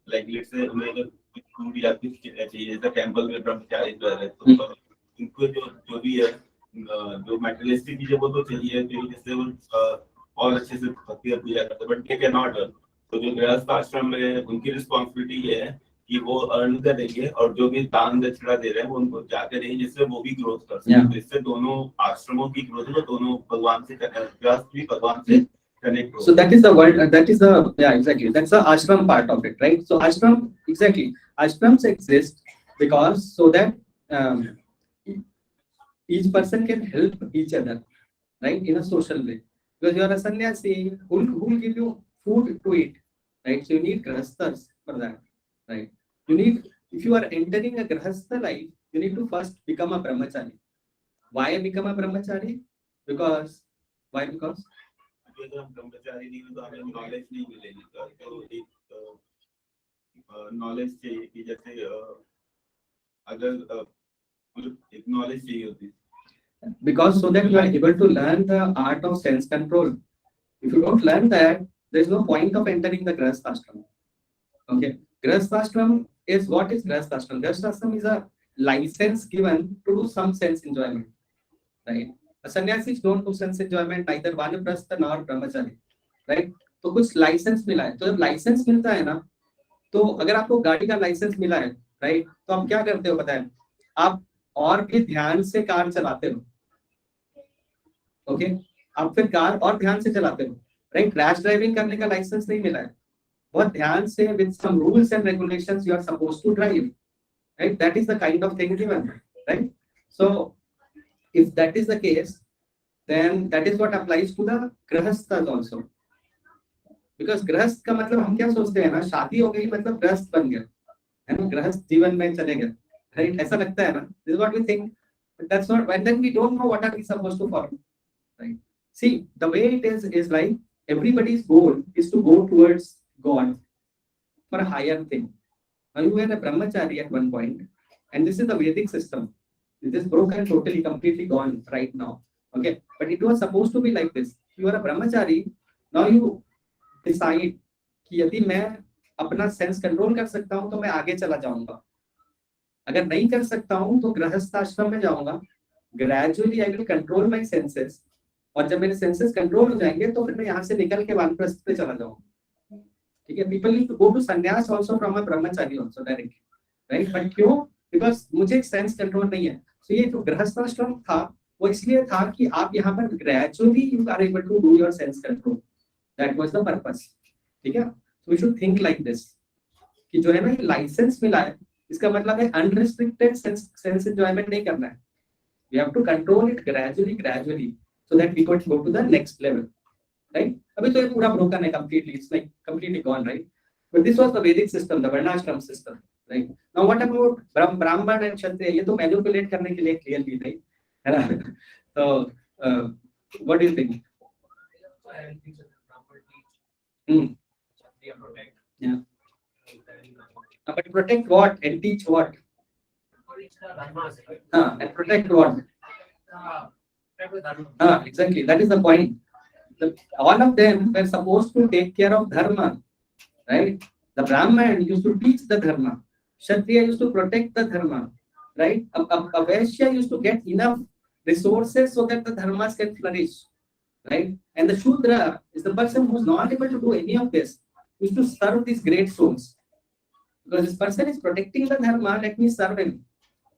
like let's say उन्हें अगर कुछ फूड या कुछ चाहिए, जैसे टेंपल में ब्रह्मचारी जो है तो उनको जो भी है जो मैटेरियलिस्टिक चीजें वो तो चाहिए, तो जिससे वो और अच्छे से भक्ति और पूजा करते, बट दे कैन नॉट। तो जो गृहस्थ आश्रम में उनकी रिस्पॉन्सिबिलिटी ये है कि वो अर्न करेंगे और जो भी दान दक्षिणा दे रहे हैं वो उनको जाके देंगे, जिससे वो भी ग्रोथ कर सके। तो इससे दोनों आश्रमों की ग्रोथ है, दोनों भगवान से गृहस्थ भी भगवान से connect. So that is the word, that is the, yeah, exactly. That's the ashram part of it, right? So ashram, exactly. Ashrams exist because so that each person can help each other, right? In a social way. Because you are a sannyasi, who will give you food to eat, right? So you need grahasthas for that, right? You need, if you are entering a grahastha life, you need to first become a brahmachari. Why become a brahmachari? Because, why? Because अगर हम ब्रह्मचारी नहीं हो तो हमें knowledge नहीं मिलेगी। तो एक नॉलेज चाहिए कि जैसे अगर एक नॉलेज चाहिए होती है। Because so that you are able to learn the art of sense control. If you don't learn that, there is no point of entering the grahastha ashram. Okay, grahastha ashram is, what is grahastha ashram? Grahastha ashram is a license given to do some sense enjoyment, right? Sannyasis don't do sense enjoyment, neither vanaprastha nor brahmachari, right? तो कुछ licence मिला है, तो जब licence मिलता है ना, तो अगर आपको गाड़ी का लाइसेंस मिला है, राइट, तो आप क्या करते हो पता है, आप और भी ध्यान से कार चलाते हो, ओके, आप फिर कार और ध्यान से चलाते हो, राइट? रैश ड्राइविंग करने का लाइसेंस नहीं मिला है, बहुत ध्यान से with some rules and regulations you are supposed to drive, right? That is the kind of thing given, right? So if that is the case, then that is what applies to the grahasthas also. Because grahasth का मतलब हम क्या सोचते हैं ना, शादी हो गई मतलब grahasth बन गया, है ना, grahasth जीवन में चले गए, right? ऐसा लगता है ना, this is what we think, but that's not, and then we don't know what are we supposed to follow, right? See, the way it is like everybody's goal is to go towards God for a higher thing. Now you were a brahmachari at one point, and this is the Vedic system. It is broken, totally, completely gone right now. Okay, but it was supposed to be like this. You are a brahmachari. Now you decide कि यदि मैं अपना sense control कर सकता हूँ तो मैं आगे चला जाऊंगा, अगर नहीं कर सकता हूँ तो गृहस्थ आश्रम में जाऊंगा, gradually I will control my senses, और जब मेरे सेंसेस कंट्रोल हो जाएंगे तो फिर मैं यहाँ से निकल के वानप्रस्थ पे चला जाऊंगा, ठीक है? People need to go to sannyasa also from a brahmachari also directly, right? But क्यों? बिकॉज मुझे सेंस कंट्रोल नहीं है। तो ये जो गृहस्थाश्रम था वो इसलिए था कि आप यहाँ पर gradually you are able to do your sense control, that was the purpose, ठीक है? So we should think like this कि जो है ना लाइसेंस मिला है, इसका मतलब है अनरिस्ट्रिक्टेड सेंस एंजॉयमेंट नहीं करना है, we have to control it gradually so that we can go to the next level, right? अभी तो ये पूरा ब्रोकन है completely, it's like completely gone, right? But this was the Vedic system, the varnashrama system, right? Now what about Brahmin and Kshatriya? ये तो manipulate करने के लिए क्लियर भी नहीं है ना? तो what do you think? Yeah. But protect what and teach what? And protect what? Exactly. That is the point. All of them were supposed to take care of dharma, right? The Brahman used to teach the dharma. Kshatriya used to protect the dharma, right? A Vaishya used to get enough resources so that the dharmas can flourish, right? And the Shudra is the person who is not able to do any of this, used to serve these great souls. Because this person is protecting the dharma, let me serve him.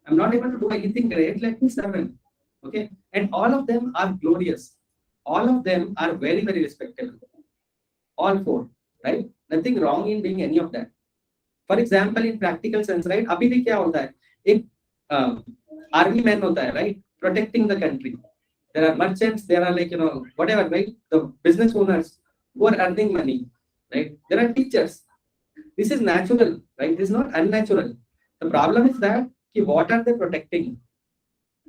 I'm not able to do anything great, let me serve him. Okay? And all of them are glorious. All of them are very, very respectable. All four, right? Nothing wrong in being any of that. For example, in practical sense, right? अभी भी क्या होता है? एक army man होता है, right? Protecting the country. There are merchants, there are like, you know, whatever, right? The business owners who are earning money, right? There are teachers. This is natural, right? This is not unnatural. The problem is that what are they protecting,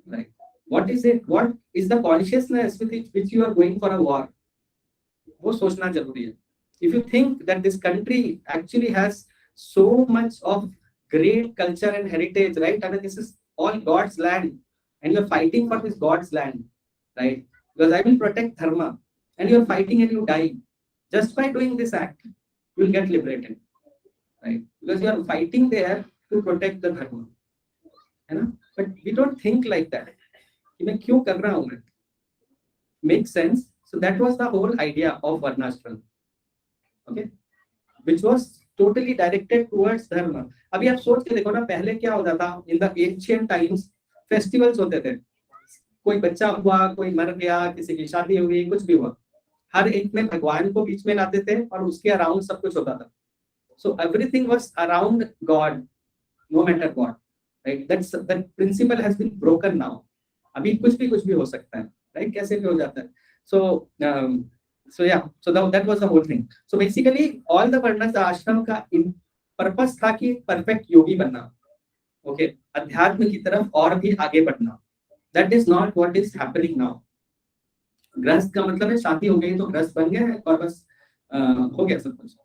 right? What is it? What is the consciousness with which you are going for a war? वो सोचना जरूरी है. If you think that this country actually has so much of great culture and heritage, right? I mean, this is all God's land, and you're fighting for this God's land, right? Because I will protect dharma, and you're fighting and you die. Just by doing this act, you'll get liberated, right? Because you are fighting there to protect the dharma, है ना? But we don't think like that. कि मैं क्यों कर रहा हूँ मैं? Makes sense. So that was the whole idea of varnashram, okay? Which was totally directed towards dharma. अभी आप सोच के देखो ना, पहले क्या होता था? In the ancient times, festivals होते थे. कोई बच्चा हुआ, कोई मर गया, किसी की शादी हो गई, कुछ भी हुआ, हर एक में भगवान को बीच में लाते थे और उसके अराउंड सब कुछ होता था. So everything was around God, no matter what, right? That principle has been broken now. अभी कुछ भी हो सकता है, right? कैसे भी हो जाता है. So yeah, so that was the whole thing. So basically all the varnas ashram का purpose था कि perfect yogi बनना, okay? अध्यात्म की तरफ और भी आगे बढ़ना. That is not what is happening now. गृहस्थ का मतलब है शादी हो गई तो गृहस्थ बन गए और बस हो गया सब कुछ.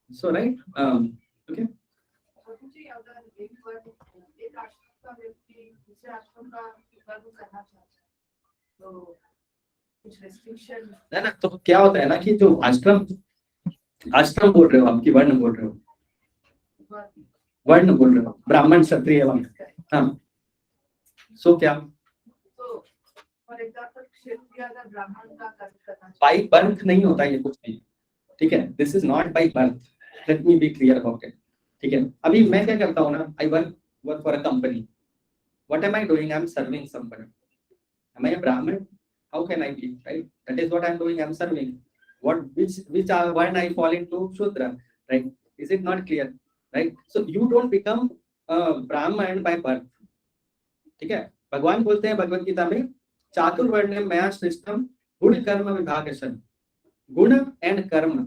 So right, okay. है ना, तो क्या होता है ना कि जो आश्रम बोल रहे हो, आपकी वर्ण बोल रहे हो, वर्ण बोल रहे हो, ब्राह्मण क्षत्रिय वर्ण, हाँ. सो क्या बाई बर्थ नहीं होता ये कुछ भी, ठीक है? This is not by birth. Let me be clear about it, ठीक है? अभी मैं क्या करता हूँ ना, I work for a company. What am I doing? I am serving somebody. Am I a Brahmin? How can I be, right? That is what I'm doing. I'm serving. Which are when I fall into Shudra, right? Is it not clear, right? So you don't become Brahman by birth. ठीक है? भगवान बोलते हैं भगवद गीता में, चातुर्वर्ण्यम मया सृष्टम गुण कर्म विभागशः. Guna and karma,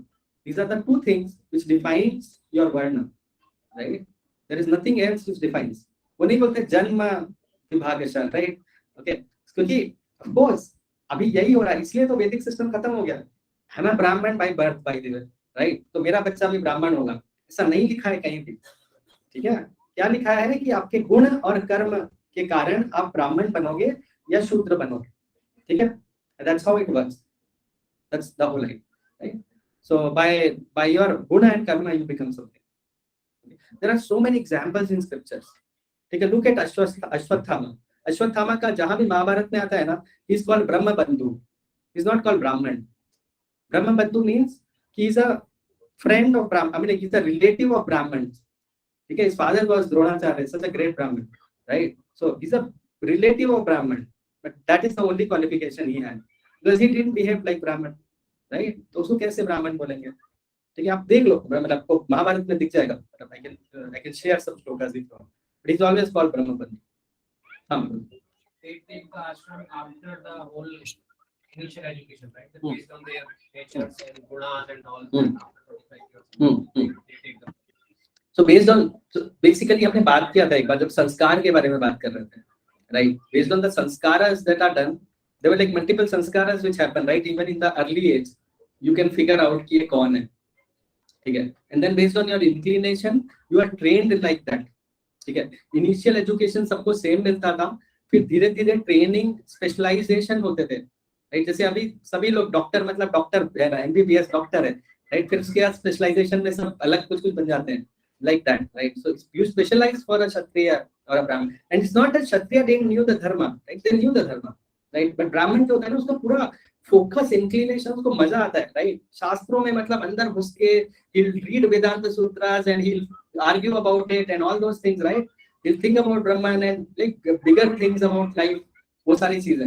these are the two things which defines your varna, right? There is nothing else which defines. वो नहीं बोलते जन्म विभागशः, right? Okay, क्योंकि of course अभी यही हो रहा है, इसलिए तो वैदिक सिस्टम खत्म हो गया. है ना, ब्राह्मण by birth bye the way, right? तो मेरा बच्चा भी ब्राह्मण होगा, ऐसा नहीं लिखा है कहीं भी, ठीक है? क्या लिखा है कि आपके गुण और कर्म के कारण आप ब्राह्मण बनोगे या शूद्र बनोगे, ठीक है? That's how it works. That's the whole idea, right? So by your guna and karma you become something. There are so many examples in scriptures. ठीक है? Look at Ashwatthama. अश्वत्थामा का जहां भी महाभारत में आता है ना, he is called ब्रह्म बंधु. He is not called Brahman. Brahma Bandhu means he is a friend of Brahman. I mean, he is a relative of Brahmins. Okay, his father was Dronacharya, such a great Brahmin, right? So he's a relative of Brahman, but that is the only qualification he had, because he didn't behave like Brahman, right? तो उसको कैसे ब्राह्मण बोलेंगे? ठीक है, आप देख लो, मतलब आपको महाभारत में दिख जाएगा. I can share some shlokas with you, but he's always called Brahma Bandhu. They take the ashram after the whole initial education, right? Based on their natures and gunas and all. They take them. So based on, so basically हमने बात किया था एक बार जब संस्कार के बारे में बात कर रहे थे, right? Based on the sanskaras that are done, there were like multiple sanskaras which happen, right? Even in the early age, you can figure out कि ये कौन है, ठीक है? And then based on your inclination, you are trained like that. ठीक है? Initial education सबको same मिलता था, फिर धीरे धीरे ट्रेनिंग स्पेशलाइजेशन होते थे, राइट? जैसे अभी सभी लोग डॉक्टर, मतलब डॉक्टर है ना, एमबीबीएस डॉक्टर है, राइट? फिर उसके बाद स्पेशलाइजेशन में सब अलग कुछ बन जाते हैं, like that, right? So you specialise for a Kshatriya और a Brahmin, and it's not that Kshatriya didn't knew the dharma, right? They knew the dharma, right? But Brahmin जो होता है ना, उसका पूरा फोकस, इंक्लिनेशन, उसको मजा आता है, राइट? शास्त्रों में मतलब अंदर घुस के he'll read Vedanta sutras and he'll argue about it and all those things, right? He'll think about Brahman and like bigger things about life, वो सारी चीजें,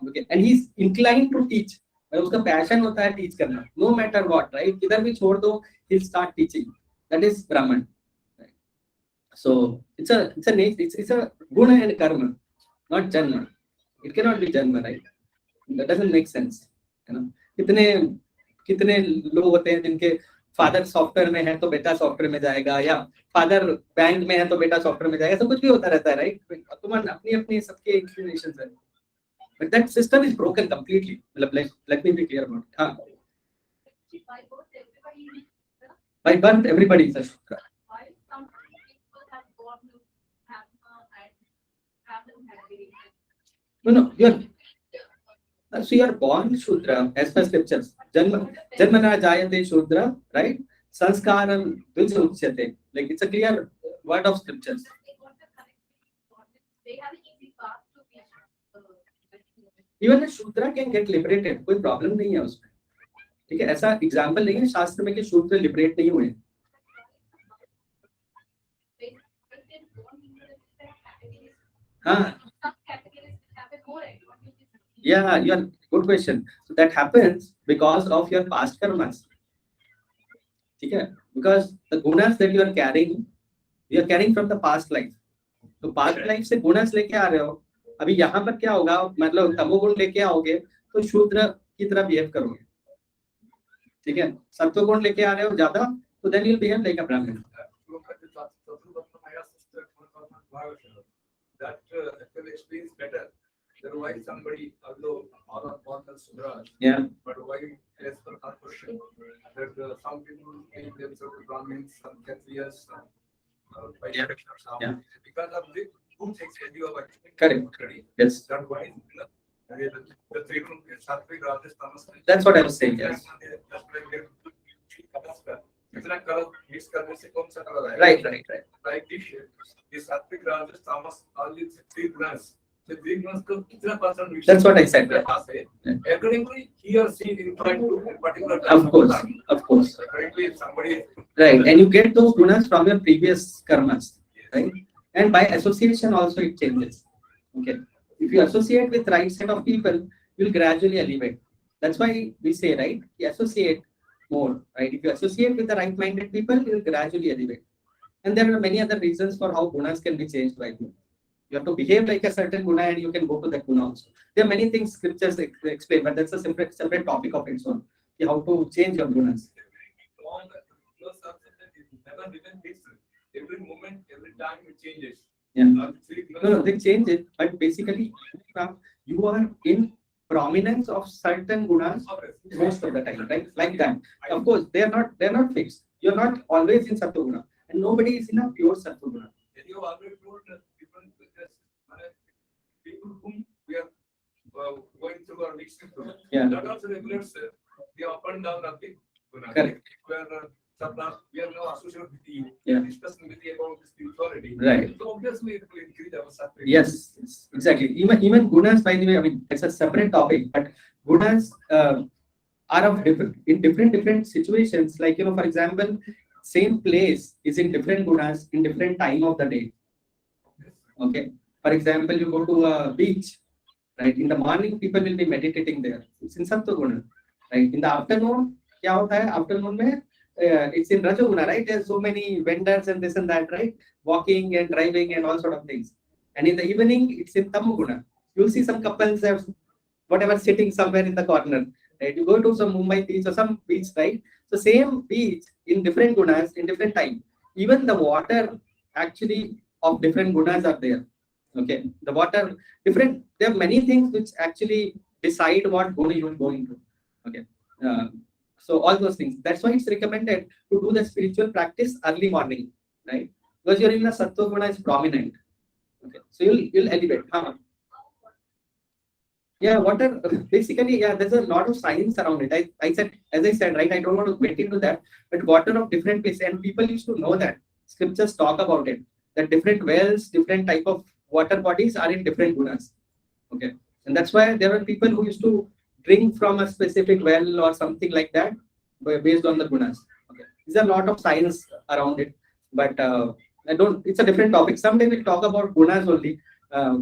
okay? And he's inclined to teach, उसका पैशन होता है teach करना, no matter what, right? किधर भी छोड़ दो, he'll start teaching. That is Brahman, right? So it's a guna and karma, not janma. It cannot be janma, right? That doesn't make sense, you know? कितने लोग होते हैं जिनके फादर सॉफ्टवेयर में है तो बेटा सॉफ्टवेयर में जाएगा, या फादर बैंक में है तो बेटा सॉफ्टवेयर में जाएगा, सब कुछ भी होता रहता है, राइट? तुम्हारे अपनी अपनी सबके इंक्लिनेशंस है, but that system is broken completely. मतलब let me be clear about it. हां, by birth everybody is a Shudra. No, so you are born Shudra as per scriptures. Janmana jayate Shudra, right? Sanskaram Dvija Uchyate. Like it's a clear word of scriptures. Even a Shudra can get liberated. कोई problem नहीं है उसमें. ठीक है, ऐसा example नहीं है शास्त्र में कि शूद्र लिबरेट नहीं हुए. हाँ. Yeah, yeah, good question. So that happens because of your past karmas. Okay? Because the gunas that you are carrying from the past life. तो past life से gunas लेके आ रहे हो. अभी यहाँ पर क्या होगा, मतलब तमोगुण लेके आओगे तो शूद्र की तरह बिहेव करोगे. ठीक है, सत्वगुण लेके आ रहे हो ज्यादा तो then you'll behave like a brahmin. That actually explains better. Then why somebody, although all are born as Sudras, Yeah. but why, as per our question, that some people think themselves Brahmins, some Kshatriyas, some Vaishyas, Yeah. because of the who takes value of Correct. Yes. That why the three Sattvic, Rajas, Tamas. That's what I was saying. Yes. Just like they इतना colour mix करने से कौन सा colour आएगा? Right. Like this Sattvic, Rajas, Tamas, all these three gunas. The three gunas को कितना percent? That's what I said. Accordingly, he or she inclined to a particular type Of course. Currently, if somebody Right, and you get those gunas from your previous karmas, right? And by association also it changes. Okay, if you associate with right set of people, you'll gradually elevate. That's why we say, right, you associate more, right? If you associate with the right-minded people, you'll gradually elevate. And there are many other reasons for how gunas can be changed by you. You have to behave like a certain guna and you can go to that guna also. There are many things scriptures explain, but that's a separate topic of its own. How to change your gunas. never remain fixed. Every moment, every time it changes. Yeah. No, they change it, but basically you are in prominence of certain gunas most of the time, right? Like that. Of course, they are not fixed. You're not always in Sattva guna, and nobody is in a pure Sattva guna. You already told different people whom we are going through or mixing through. Yeah. That also regulates the up and down of the guna. Correct. Where we are now associated with you, Yeah. discussing with you about the spirituality. Right. So obviously it will increase our suffering. Yes, exactly. Even gunas, by the way, I mean it's a separate topic, but gunas are of different situations. Like for example, same place is in different gunas in different time of the day. Okay. For example, you go to a beach, right? In the morning, people will be meditating there. It's in Sattva guna, right? In the afternoon, क्या होता है? Afternoon में it's in Raja guna, right? There's so many vendors and this and that, right? Walking and driving and all sort of things. And in the evening, it's in Tamu guna. You'll see some couples whatever sitting somewhere in the corner. Right? You go to some Mumbai beach or some beach, right? So same beach in different gunas in different time. Even the water actually of different gunas are there. Okay, the water different. There are many things which actually decide what guna you will go into. Okay, so all those things. That's why it's recommended to do the spiritual practice early morning, right? Because you're in a Sattva guna is prominent. Okay, so you'll elevate. Yeah, water basically, yeah, there's a lot of science around it. As I said, right, I don't want to get into that, but water of different places, and people used to know that. Scriptures talk about it, that different wells, different type of water bodies are in different gunas. Okay, and that's why there are people who used to drink from a specific well or something like that based on the gunas. Okay, there's a lot of science around it, but it's a different topic. Someday we'll talk about gunas only.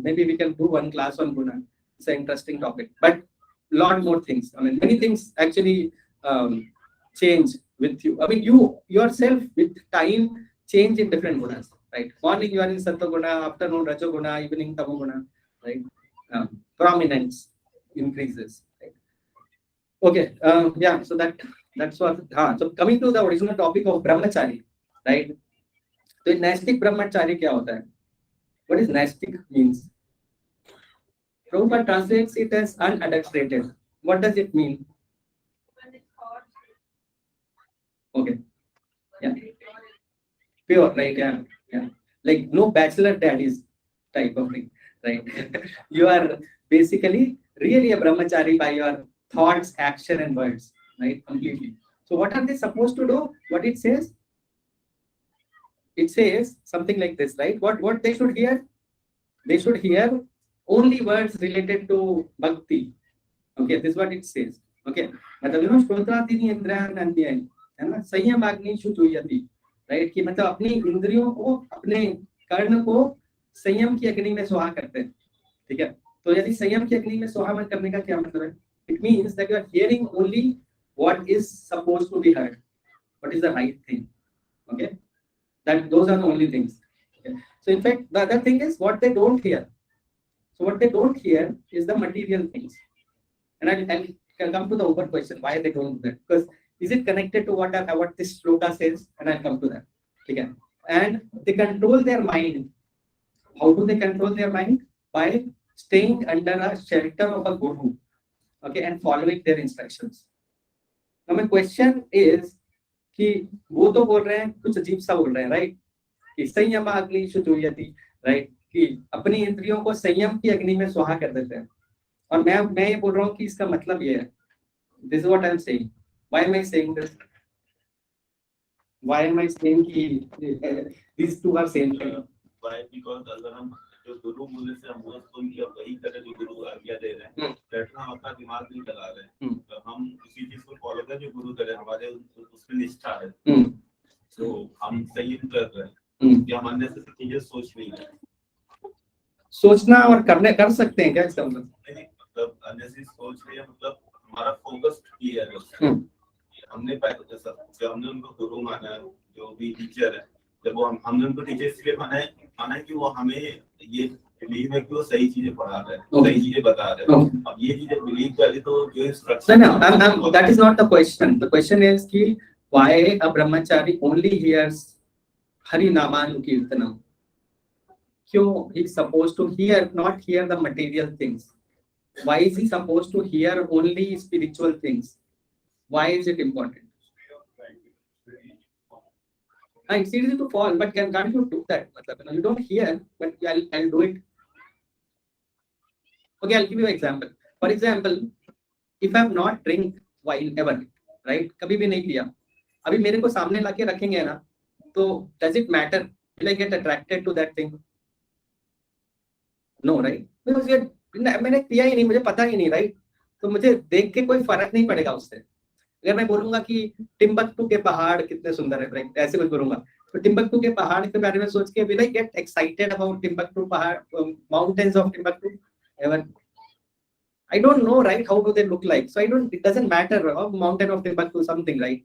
Maybe we can do one class on guna. It's an interesting topic, but lot more things. I mean, many things actually change with you. I mean, you yourself with time change in different gunas, right? Morning you are in Sattva guna, afternoon Raja guna, evening Tamo guna, right? Prominence increases. Right? Okay, yeah. So that's what. So coming to the original topic of brahmachari, right? So nastic brahmachari क्या होता है? What is nastic means? Prabhupada translates it as unadulterated. What does it mean? Okay. Yeah. Pure, right? Yeah. like no bachelor daddies type of thing, right? You are basically really a brahmachari by your thoughts, action and words, right? Completely. So what are they supposed to do? What it says? It says something like this, right? What they should hear? They should hear only words related to bhakti. Okay, this is what it says. Okay, मतलब श्रोत्रादीनि इंद्रियाणि है ना, संयम अग्नि शुचुयति, right? कि मतलब अपनी इंद्रियों को, अपने कर्ण को संयम की अग्नि में सुहा करते हैं, ठीक है? तो यदि संयम की अग्नि में सुहा करने का क्या मतलब है? It means that you are hearing only what is supposed to be heard, what is the right thing. Okay, that those are the only things. Okay? So in fact, the other thing is what they don't hear. So what they don't hear is the material things. And I'll come to the over question, why they don't do that. Because is it connected to what this shloka says? And I'll come to that. Okay. And they control their mind. How do they control their mind? By staying under a shelter of a guru. Okay, and following their instructions. Now my question is कि वो तो बोल रहे हैं कुछ अजीब सा बोल रहे हैं, राइट? कि संयम अग्नि शुचुयति, राइट? कि अपनी इंद्रियों को संयम की अग्नि में सुहा कर देते हैं. और मैं ये बोल रहा हूँ कि इसका मतलब ये है. This is what I am saying. Why am I saying this? Why am I saying कि these two are same thing? Why? Because अगर हम जो गुरु बोले से हम उसको वही करें जो गुरु आज्ञा दे रहे हैं, बैठना हम अपना दिमाग नहीं लगा रहे हैं, तो हम उसी चीज को फॉलो करें जो गुरु करे, हमारे उसमें निष्ठा है, तो हम संयम कर रहे हैं कि हम अन्य से चीजें सोच नहीं रहे. सोचना और कर सकते हैं क्या इसका मतलब? नहीं, मतलब अन्य से सोच रहे हैं, मतलब हमारा फोकस क्लियर है. हमने पहले जब हमने उनको गुरु माना, जो भी टीचर है, जब वो हमने उनको टीचर इसलिए माना है कि वो हमें ये बिलीव है कि वो सही चीजें पढ़ा रहे हैं, सही चीजें बता रहे हैं. अब ये चीजें बिलीव कर ली तो जो instruction, no, that is not the question. The question is कि why a brahmachari only hears Hari Namanukirtanam? क्यों he is supposed to not hear the material things? Why is he supposed to hear only spiritual things? Why is it important? It's easy to fall, but can't you do that? You don't hear, but I'll do it. Okay, I'll give you an example. For example, if I have not drink wine ever, right? कभी भी नहीं पिया. अभी मेरे को सामने लाके रखेंगे ना, तो does it matter? Will I get attracted to that thing? No, right? Because मैंने पिया ही नहीं, मुझे पता ही नहीं, right? तो मुझे देख के कोई फर्क नहीं पड़ेगा उससे. अगर मैं बोलूंगा कि टिम्बकटू के पहाड़ कितने सुंदर है, राइट? ऐसे कुछ बोलूंगा, तो टिम्बकटू के पहाड़ के बारे में सोच के will I get excited about Timbuktu पहाड़, mountains of Timbuktu? Ever? I don't know, right? How do they look like? So it doesn't matter, mountain of Timbuktu something, right?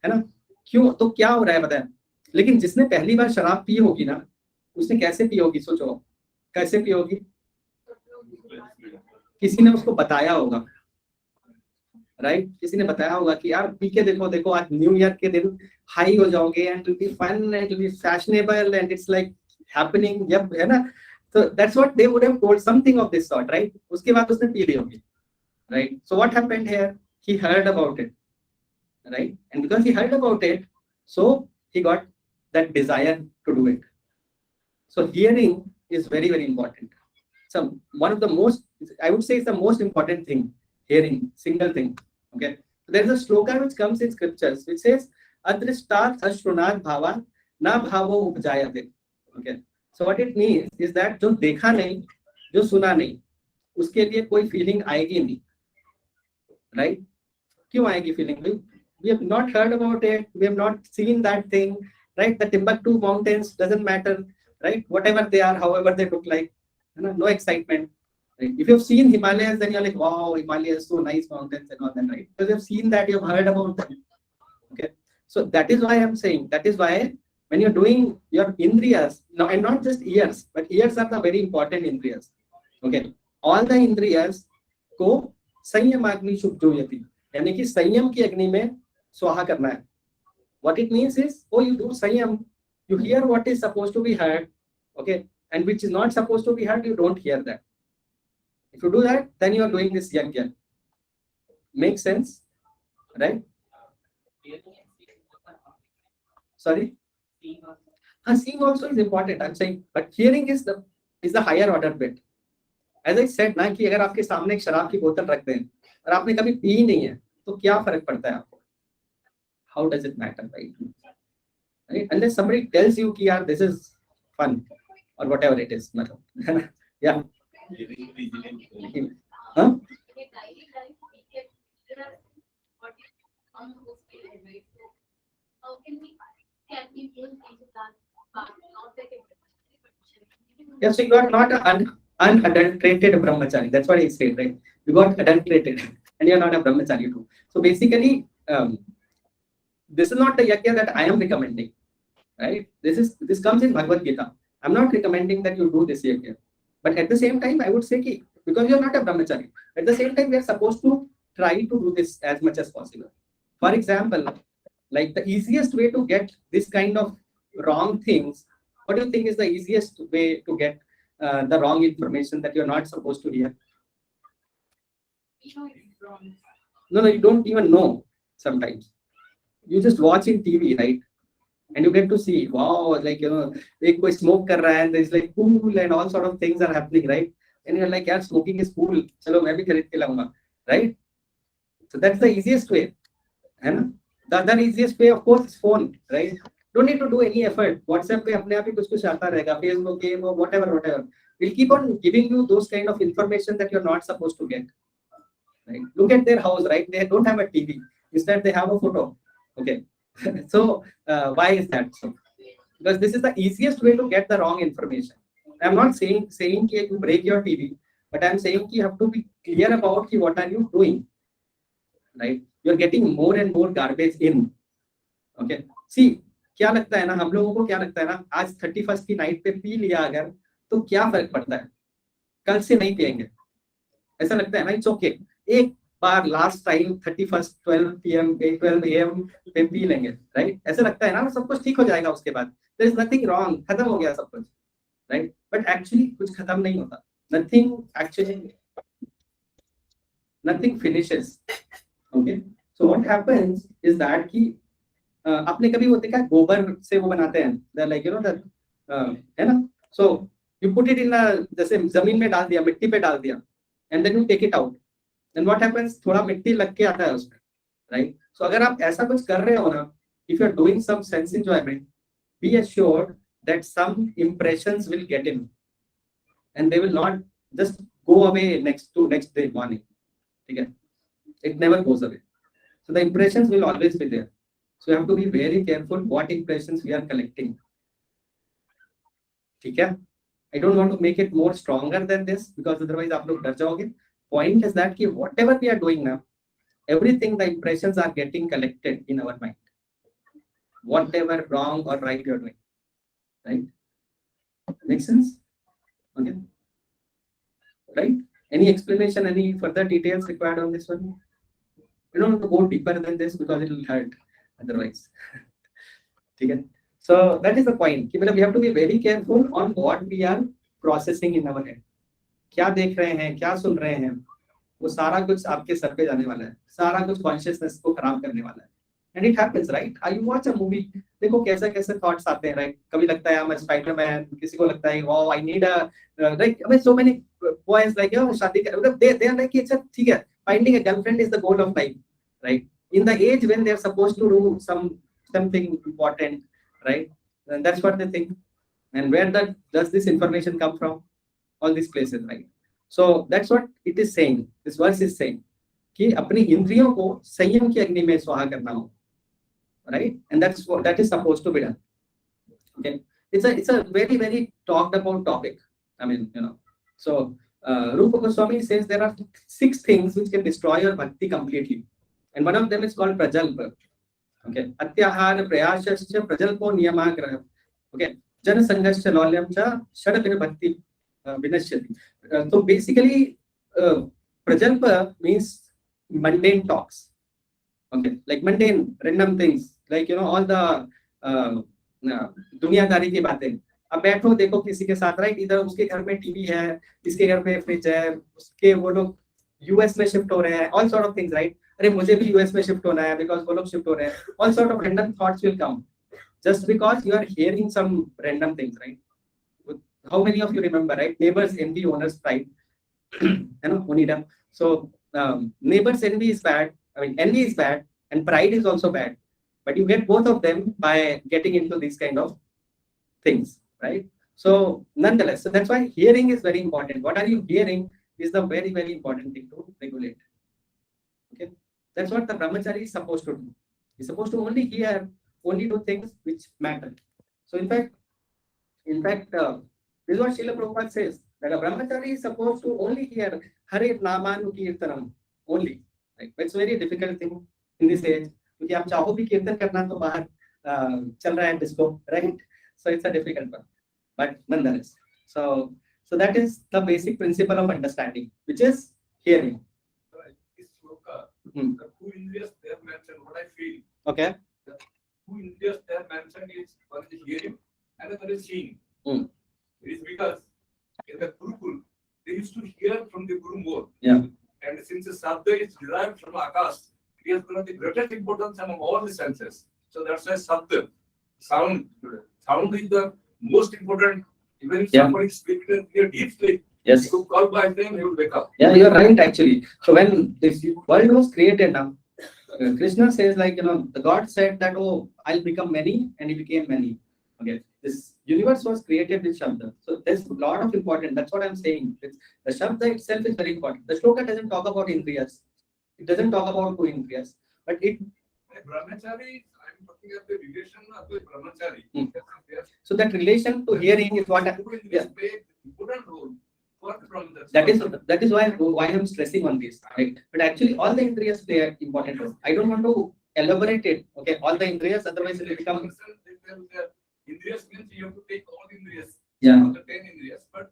है ना? क्यों? तो क्या हो रहा है पता है? लेकिन जिसने पहली बार शराब पी होगी ना, उसने कैसे पी होगी? सोचो, कैसे पी होगी? किसी ने उसको बताया होगा, राइट? किसी ने बताया होगा कि यार पी के देखो आज न्यू ईयर के दिन हाई हो जाओगे, and will be fun and will be fashionable and it's like happening, जब है ना, तो that's what they would have told, something of this sort, right? उसके बाद उसने पी ली होगी, right? So what happened here? He heard about it, right? And because he heard about it, so he got that desire to do it. So hearing is very very important. So one of the most, I would say, it's the most important thing, hearing, single thing. Okay, there is a shloka which comes in scriptures which says adrishtat ashrunat bhava na bhavo upjayate. Okay, so what it means is that जो देखा नहीं, जो सुना नहीं, उसके लिए कोई feeling आएगी नहीं, right? क्यों आएगी feeling? We have not heard about it, we have not seen that thing, right? The Timbuktu mountains doesn't matter, right? Whatever they are, however they look like, no excitement. Right? If you've seen Himalayas, then you're like, wow, Himalayas, so nice mountains and all that, right? Because you've seen that, you've heard about that. Okay, so that is why I'm saying, that is why when you're doing your indriyas, no, and not just ears, but ears are the very important indriyas. Okay, all the indriyas को संयम अग्नि शुद्धोयति, यानी कि संयम की अग्नि में स्वाहा करना है. What it means is, oh, you do संयम, you hear what is supposed to be heard, okay, and which is not supposed to be heard, you don't hear that. If you do that, then you are doing this yajna. Makes sense, right? Sorry? Seeing also is important, I'm saying, but hearing is the higher order bit. As I said ना कि अगर आपके सामने एक शराब की बोतल रख दें और आपने कभी पी ही नहीं है तो क्या फर्क पड़ता है आपको? How does it matter, right? Unless somebody tells you कि यार this is fun or whatever it is, मतलब yeah. Huh? Yes, so you are not an unadulterated brahmachari. That's what I said, right? You got adulterated, and you are not a brahmachari too. So basically, this is not the yajna that I am recommending, right? This comes in Bhagavad Gita. I'm not recommending that you do this yajna, but at the same time, I would say ki, because you are not a brahmachari, at the same time, we are supposed to try to do this as much as possible. For example, like the easiest way to get this kind of wrong things, what do you think is the easiest way to get the wrong information that you're not supposed to hear? No, you don't even know sometimes. You just watch in TV, right? And you get to see, wow, like, you know, एक कोई smoke कर रहा है and there's like cool and all sort of things are happening, right? And you're like, यार, smoking is cool. चलो मैं भी खरीद के लाऊंगा, right? So that's the easiest way, है ना? The other easiest way, of course, is phone, right? Don't need to do any effort. WhatsApp पे अपने आप ही कुछ आता रहेगा, Facebook game or whatever. We'll keep on giving you those kind of information that you're not supposed to get. Right? Look at their house, right? They don't have a TV. Instead, they have a photo. Okay. So why is that so? Because this is the easiest way to get the wrong information. I'm not saying that you break your TV, but I'm saying you have to be clear about what are you doing. Right? You're getting more and more garbage in. Okay. See, क्या लगता है ना, हम लोगों को क्या लगता है ना, आज 31st की नाइट पे पी लिया अगर तो क्या फर्क पड़ता है, कल से नहीं पिएंगे, ऐसा लगता है ना. इट्स ओके, एक बार लास्ट टाइम 31st 12 PM पे 12 AM पे पी लेंगे, राइट? ऐसा लगता है ना, सब कुछ ठीक हो जाएगा उसके बाद, देयर इज नथिंग रॉन्ग, खत्म हो गया सब कुछ, राइट? बट एक्चुअली कुछ खत्म नहीं होता, nothing finishes. Okay, so what happens is that कि आपने कभी वो देखा है गोबर से वो बनाते हैं, they like you know that, है ना? So you put it in, जैसे जमीन में डाल दिया, मिट्टी पे डाल दिया, and then you take it out, and what happens, थोड़ा मिट्टी लग के आता है उसमें, राइट? सो अगर आप ऐसा कुछ कर रहे हो ना, if you are doing some sense enjoyment, be assured that some impressions will get in and they will not just go away next day morning. ठीक है, it never goes away, so the impressions will always be there. So you have to be very careful what impressions we are collecting. ठीक है? I don't want to make it more stronger than this because otherwise आप लोग डर जाओगे. Point is that कि whatever we are doing now, everything the impressions are getting collected in our mind. Whatever wrong or right you are doing, right? Make sense? Okay. Right? Any explanation? Any further details required on this one? We don't want to go deeper than this because it will hurt. Otherwise, okay. So that is the point. We have to be very careful on what we are processing in our head. क्या देख रहे हैं, क्या सुन रहे हैं, वो सारा कुछ आपके सर पे जाने वाला है, सारा कुछ कॉन्शियसनेस को खराब करने वाला है. And it happens, right? You watch a movie, देखो कैसे कैसे thoughts आते हैं, right? कभी लगता है I'm a Spider-Man, किसी को लगता है wow I need a like, I mean so many boys like शादी they are like it's a ठीक है, finding a girlfriend is the goal of life, right? In the age when they are supposed to do something important, right? And that's what they think. And where does this information come from? All these places, right? So that's what it is saying. This verse is saying कि अपनी इंद्रियों को संयम की अग्नि में स्वाहा करना हो, right? And that is supposed to be done. Okay, it's a very very talked about topic. I mean, you know. So Rupa Goswami says there are 6 things which can destroy your bhakti completely. And one of them is called prajalpa. Okay, atyahar prayasascha prajalpo niyamagrah. Okay, jana sanghascha lolyam cha shadapina bhakti vinashyati. So basically prajalpa means mundane talks. Okay, like mundane random things, like you know all the दुनियादारी की बातें. अब बैठो देखो किसी के साथ, right? इधर उसके घर में टीवी है, इसके घर में फ्रिज है, उसके वो लोग यूएस में शिफ्ट हो रहे हैं, all sort of things, right? अरे मुझे भी यूएस में शिफ्ट होना है बिकॉज वो लोग शिफ्ट हो रहे हैं. All sort of random thoughts will come. just because you are hearing some random things, right? How many of you remember, right? Neighbors envy, owners pride. Unida. So neighbors envy is bad. I mean, envy is bad, and pride is also bad. But you get both of them by getting into these kind of things, right? So nonetheless, so that's why hearing is very important. What are you hearing is the very, very important thing to regulate. Okay, that's what the brahmachari is supposed to do. He's supposed to only hear, only do things which matter. So in fact, this is what Srila Prabhupada says, that a brahmachari is supposed to only hear Hare Namanu Kirtanam only. Right? It's a very difficult thing in this age. क्योंकि आप चाहो भी कीर्तन करना तो बाहर चल रहा है disco, right? So it's a difficult one, but nonetheless. So that is the basic principle of understanding, which is hearing. This sloka, the two indriyas they have mentioned, what I feel. Okay. The two indriyas they have mentioned is one is hearing and the other is seeing. Mm. It is because in the Gurukul, they used to hear from the Guru more. Yeah. And since the Sabda is derived from Akash, it has got the greatest importance among all the senses. So that's why Sabda, sound is the most important. Even if somebody is sleeping in a deep sleep, Yes. you could call by his name, he will wake up. Yeah, you're right actually. So when this world was created now, Krishna says like, the God said that, oh, I'll become many, and he became many. Okay. This universe was created with Shabda. So there's a lot of importance. That's what I'm saying. The Shabda itself is very important. The Shloka doesn't talk about Indriyas. It doesn't talk about two Indriyas. But it... Brahmachari, I'm talking of the relation of the Brahmachari. Yes. So that relation to hearing is what... Yes. Play important role for the Brahmachari. That is why I'm stressing on this. Right? But actually all the Indriyas play an important role. I don't want to elaborate it. Okay, all the Indriyas, otherwise it will become... Indriyas means you have to take all the Indriyas. Yeah. The 10 Indriyas. But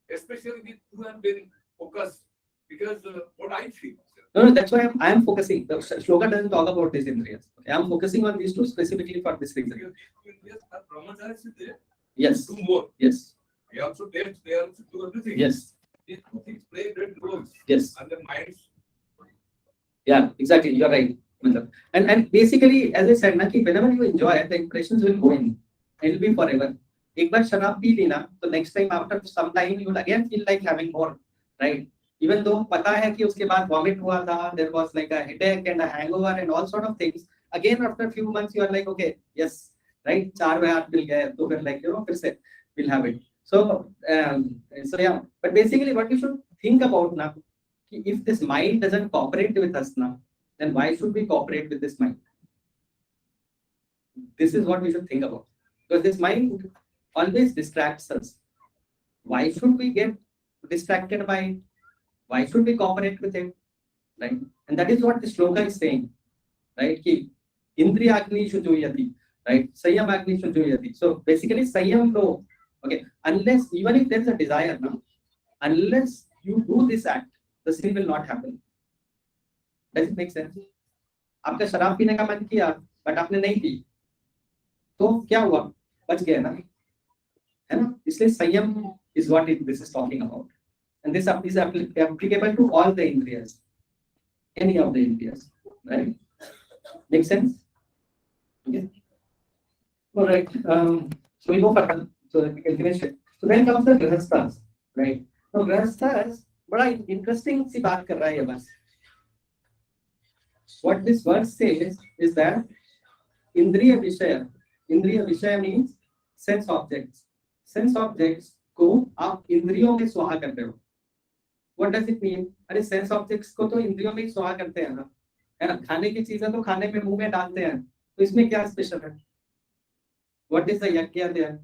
especially these two have been focused because what I feel. No, that's why I am focusing. The Shloka doesn't talk about these Indriyas. Okay, I'm focusing on these two specifically for this reason. Because these two Indriyas are Brahmacharis is there. Yes. Two more. Yes. They also taste, they also do everything. Yes. These two things play great roles. Yes. And their minds. Yeah, exactly. You're right. And basically, as I said, whenever you enjoy, the impressions will go in. It will be forever. एक बार शराब P ली ना, तो next time after some time you will again feel like having more, right? Even though पता है कि उसके बाद vomit हुआ था, there was like a headache and a hangover and all sort of things. Again after a few months you are like, okay, yes, right? 4 बार मिल गए, तो फिर like फिर से we'll have it. So yeah, but basically what you should think about now, if this mind doesn't cooperate with us now, then why should we cooperate with this mind? This is what we should think about. Because this mind always distracts us. Why should we get distracted by it? Why should we cooperate with it? Right? And that is what the shloka is saying. Right? Ki Indriya Agni Shujuyati. Right? Sayyam Agni Shujuyati. So basically Sayyam no. Okay. Unless, even if there is a desire now, unless you do this act, the sin will not happen. Does it make sense? आपका शराब पीने का मन किया, but आपने नहीं P, तो क्या हुआ? बच गया ना, है ना? इसलिए संयम is what this is talking about, and this is applicable to all the indriyas, any of the indriyas, right? Make sense? Okay. All right. So we go further so that we can finish it. So then comes the grihasthas, right? Now grihasthas, बड़ा interesting सी बात कर रहा है ये बस. What this verse says is that Indriya Vishaya means sense objects. Sense objects को आप इंद्रियों में स्वाहा करते हो. What does it mean? अरे sense objects को तो इंद्रियों में ही स्वाहा करते हैं ना, है ना? खाने की चीजें तो खाने में मुंह में डालते हैं, तो इसमें क्या स्पेशल है? What is the yajna there?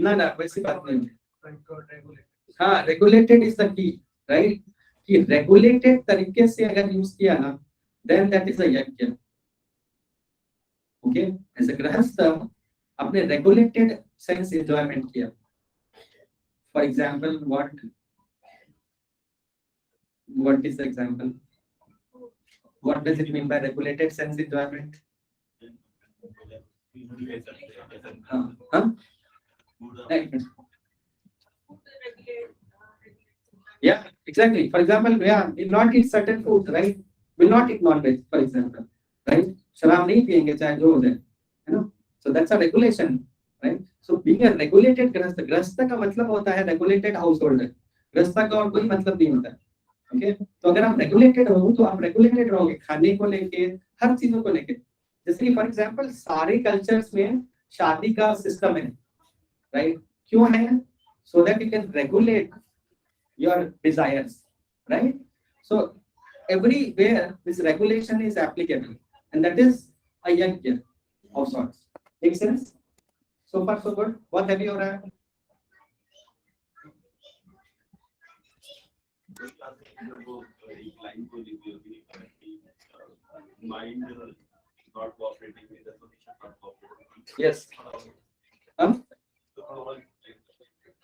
ना वैसी बात नहीं. हाँ, regulated is the key, right? कि regulated तरीके से अगर यूज किया ना, then that is a yajna. Okay, as a grahastha, आपने regulated sense enjoyment किया. For example, what is the example? What does it mean by regulated sense enjoyment? Yeah, exactly. For example, yeah, will not eat certain foods, right? Will not eat non-veg, for example. Right, शराब नहीं पिएंगे चाहे जो हो जाए, है ना. So that's a regulation, right. So being a regulated गृहस्थ, गृहस्थ का मतलब होता है रेगुलेटेड हाउस होल्डर. गृहस्थ का और कोई मतलब नहीं होता है. ओके, तो अगर आप रेगुलेटेड हो तो आप रेगुलेटेड रहोगे खाने को लेके, हर चीजों को लेके. जैसे कि फॉर एग्जांपल सारे कल्चर्स में शादी का सिस्टम है, राइट. क्यों है? So that you can regulate your desires, right. So everywhere this regulation is applicable, and that is a yajna of sorts. Make sense? So far so good. बहुत heavy हो रहा है? Yes.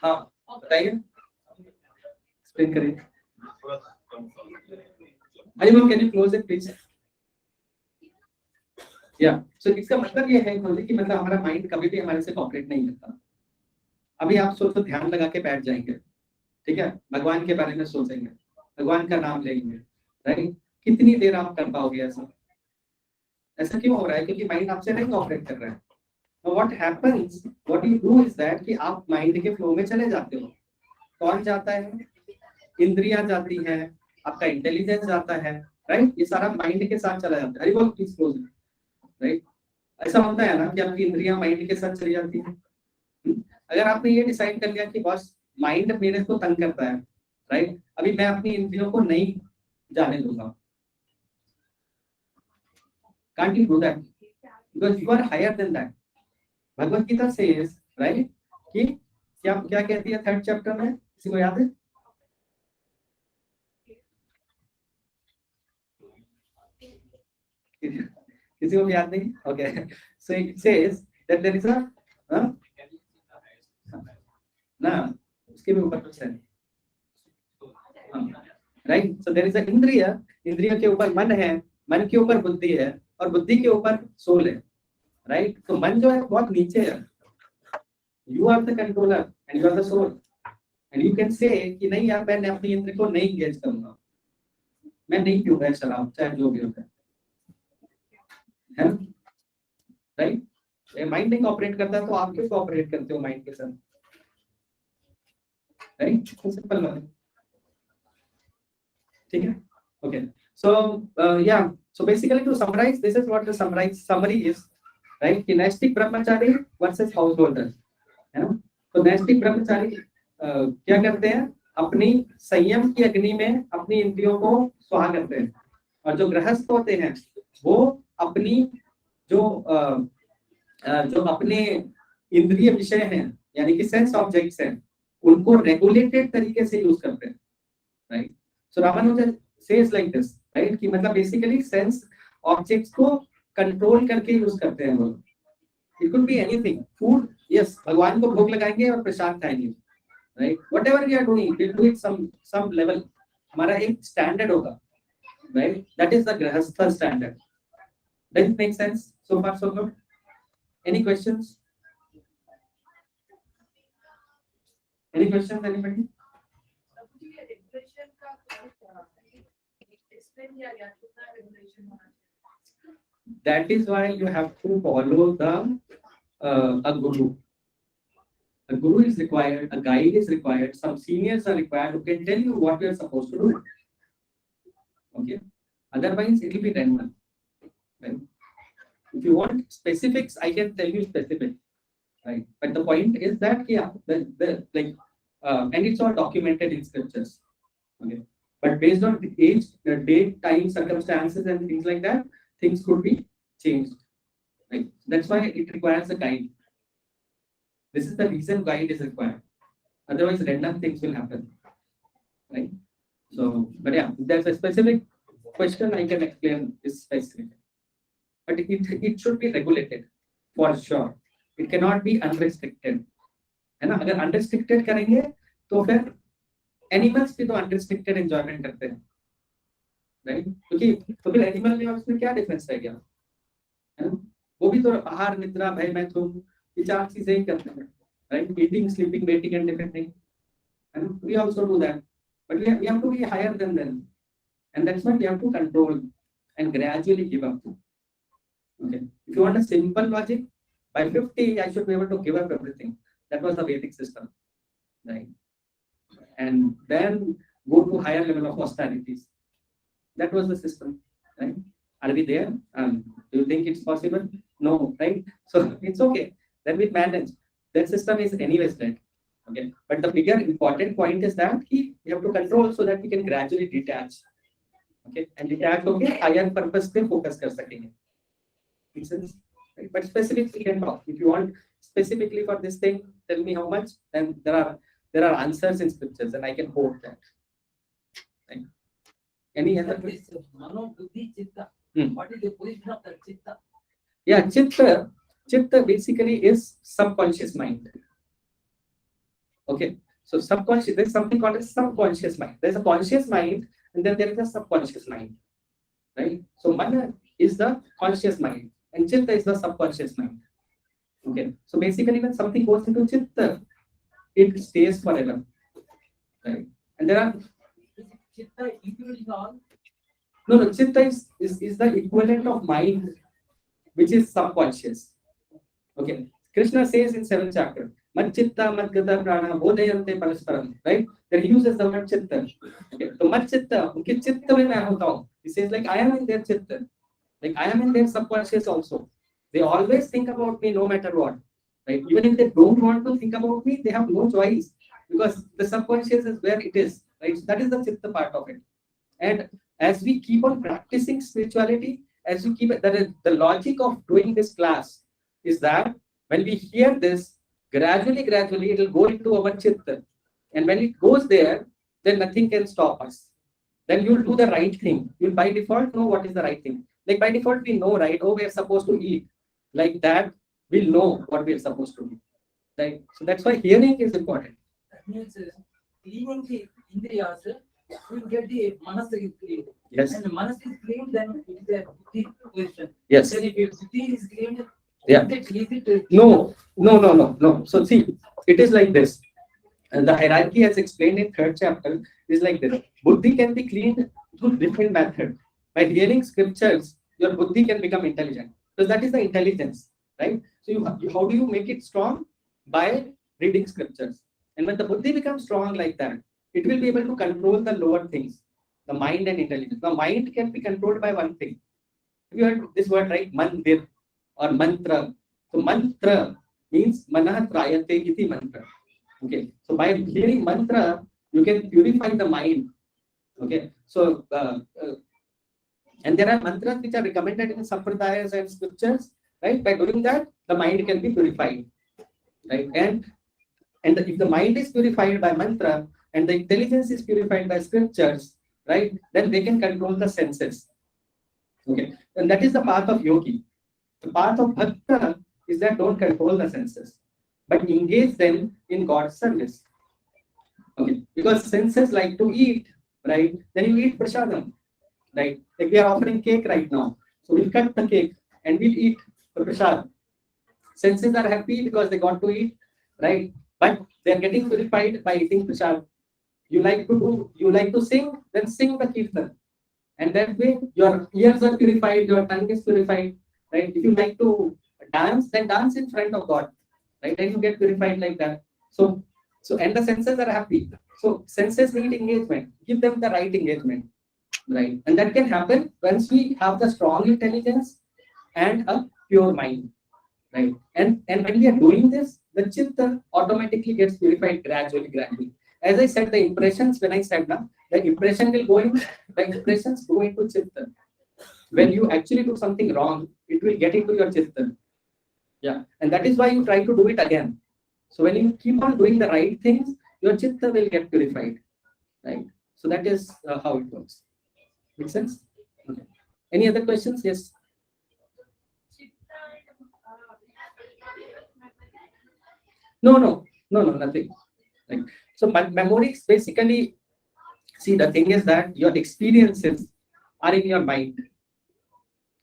हाँ, बताइए, explain करिए. Anyone, can you close it please? Yeah. So इसका मतलब ये है कि मतलब हमारा माइंड कभी भी हमारे से कॉपरेट नहीं करता. अभी आप सोचो, ध्यान लगा के बैठ जाएंगे, ठीक है, भगवान के बारे में सोचेंगे, भगवान का नाम लेंगे, राइट. कितनी देर आप कर पाओगे ऐसा? ऐसा क्यों हो रहा है? क्योंकि माइंड आपसे नहीं कॉपरेट कर रहा है. What happens, what you do is that कि आप माइंड के फ्लो में चले जाते हो. कौन जाता है? इंद्रियां जाती है, आपका इंटेलिजेंस जाता है, राइट. ये सारा माइंड के साथ चला जाता है. अरे बोल प्लीज क्लोज, राइट. ऐसा होता है ना कि आपकी इंद्रियां माइंड के साथ चली जाती है. अगर आपने ये डिसाइड कर लिया कि बस माइंड मेरे को तंग करता है, राइट, अभी मैं अपनी इंद्रियों को नहीं जाने दूंगा. Can't you do that? Because you are higher than that. Bhagavad Gita says, right, कि क्या क्या कहती है थर्ड चैप्टर में, किसी को याद है? किसी को भी याद नहीं? Okay. So it says that there is a ना, उसके भी ऊपर कुछ है, right. So there is a indriya, indriya के ऊपर मन है, मन के ऊपर बुद्धि है, और बुद्धि के ऊपर सोल है, राइट. तो मन जो है बहुत नीचे है. You are the controller and you are the soul, and you can say कि नहीं यार, मैं अपनी इंद्रिय को नहीं एंगेज करूंगा, मैं नहीं पीऊंगा शराब चाहे जो भी होता है, राइट. माइंड नहीं ऑपरेट करता तो आप क्यों ऑपरेट करते हो माइंड के साथ, राइट. सिंपल बात है, ठीक है. Okay, so yeah, so basically to summarise, this is what the summary is, right. कि नैष्टिक ब्रह्मचारी वर्सेस हाउस होल्डर, है ना. तो नैष्टिक ब्रह्मचारी क्या करते हैं? अपनी संयम की अग्नि में अपनी इंद्रियों को स्वाहा करते हैं, और जो गृहस्थ होते हैं वो अपनी जो जो अपने इंद्रिय विषय हैं, यानी कि सेंस ऑब्जेक्ट्स हैं, उनको रेगुलेटेड तरीके से यूज करते हैं, right. So Ramanujan says like this, right, कि मतलब बेसिकली सेंस ऑब्जेक्ट्स को कंट्रोल करके यूज करते हैं लोग. It could be anything, food, yes, भगवान को भोग लगाएंगे और प्रसाद खाएंगे, right. Whatever we are doing, we do it some level, हमारा एक स्टैंडर्ड होगा, right. That is the grihastha standard. Does it make sense? So far so good. Any questions? Any questions, anybody? That is why you have to follow the a guru. A guru is required, a guide is required, some seniors are required who can tell you what you are supposed to do. Okay. Otherwise, it will be random. Right? If you want specifics, I can tell you specifics, right? But the point is that yeah, and it's all documented in scriptures. Okay, but based on the age, the date, time, circumstances, and things like that, things could be changed. Right? That's why it requires a guide. This is the reason guide is required. Otherwise, random things will happen. Right? So, but yeah, if there's a specific question, I can explain this specific. But it should be regulated for sure. It cannot be unrestricted, है ना. अगर unrestricted करेंगे तो फिर animals भी तो unrestricted enjoyment करते हैं, right? क्योंकि तो फिर animal में उसमें क्या difference रह गया, है ना. वो भी तो आहार, निद्रा, भय, मैथुन, ये चार चीजें ही करते हैं, right? Eating, sleeping, mating, and defending, है ना. We also do that, but we have to be higher than them, and that's why we have to control and gradually give up. Okay. If you want a simple logic, by 50, I should be able to give up everything. That was the Vedic system, right? And then go to higher level of austerities. That was the system, right? Are we there? Do you think it's possible? No, right? So it's okay. Then we manage. That system is anyways dead. Okay. But the bigger important point is that we have to control so that we can gradually detach. Okay. And detach okay, higher purpose पे focus कर सकेंगे. Makes sense? Right? But specifically can talk. If you want specifically for this thing, tell me how much. Then there are answers in scriptures, and I can quote that. Right? Any other question? Mano, buddhi, chitta. Hmm. What is the position of the chitta? Yeah, chitta basically is subconscious mind. Okay, so subconscious, there's something called a subconscious mind. There's a conscious mind, and then there is a subconscious mind, right? So mana is the conscious mind, and chitta is the subconscious mind. Okay, so basically when something goes into chitta, it stays forever, right? And there are Chitta including all. no, chitta is the equivalent of mind, which is subconscious. Okay, Krishna says in 7th chapter, Mat chitta mat gata prana bodhayante parasparam, right? Then he uses the word chitta. Okay, so mat chitta, unke chitta mein main hota hu. He says like I am in their chitta, like I am in their subconscious also. They always think about me no matter what, right? Even if they don't want to think about me, they have no choice because the subconscious is where it is, right? So that is the chitta part of it. And as we keep on practicing spirituality, as we keep it, that is the logic of doing this class is that when we hear this, gradually it will go into our chitta. And when it goes there, then nothing can stop us. Then you'll do the right thing. You'll by default know what is the right thing. Like by default, we know, right? Oh, we are supposed to eat. Like that, we'll know what we are supposed to do. Right? So that's why hearing is important. That means cleaning the indriyas, you get the manas is cleaned. Yes. And the manas is cleaned, then it is a buddhi position. Yes. Then if your buddhi is cleaned, Yeah. is it No. So see, it is like this. And the hierarchy as explained in 3rd chapter is like this. Buddhi can be cleaned through different methods. By hearing scriptures, your buddhi can become intelligent. Because that is the intelligence, right? So how do you make it strong? By reading scriptures. And when the buddhi becomes strong like that, it will be able to control the lower things, the mind and intelligence. The mind can be controlled by one thing. Have you heard this word, right? Mandir or mantra. So mantra means manah trayate iti mantra. Okay. So by hearing mantra, you can purify the mind. Okay. So and there are mantras which are recommended in sampradayas and scriptures, right? By doing that, the mind can be purified, right? And if the mind is purified by mantra and the intelligence is purified by scriptures, right? Then they can control the senses. Okay. And that is the path of yogi. The path of bhakta is that don't control the senses, but engage them in God's service. Okay. Because senses like to eat, right? Then you eat prasadam, right? Like we are offering cake right now. So we'll cut the cake and we'll eat the prasad. Senses are happy because they got to eat, right? But they are getting purified by eating prasad. You like to sing, then sing the kirtan. And that way your ears are purified, your tongue is purified, right? If you like to dance, then dance in front of God, right? Then you get purified like that. So and the senses are happy. So senses need engagement. Give them the right engagement, right? And that can happen once we have the strong intelligence and a pure mind, right? And when we are doing this, the chitta automatically gets purified gradually. As I said, the impressions, when I said that, the impression will go in, the impressions go into chitta. When you actually do something wrong, it will get into your chitta. Yeah. And that is why you try to do it again. So when you keep on doing the right things, your chitta will get purified, right? So that is how it works. Make sense? Okay. Any other questions? Yes. No, nothing. Right. So memories basically, see, the thing is that your experiences are in your mind.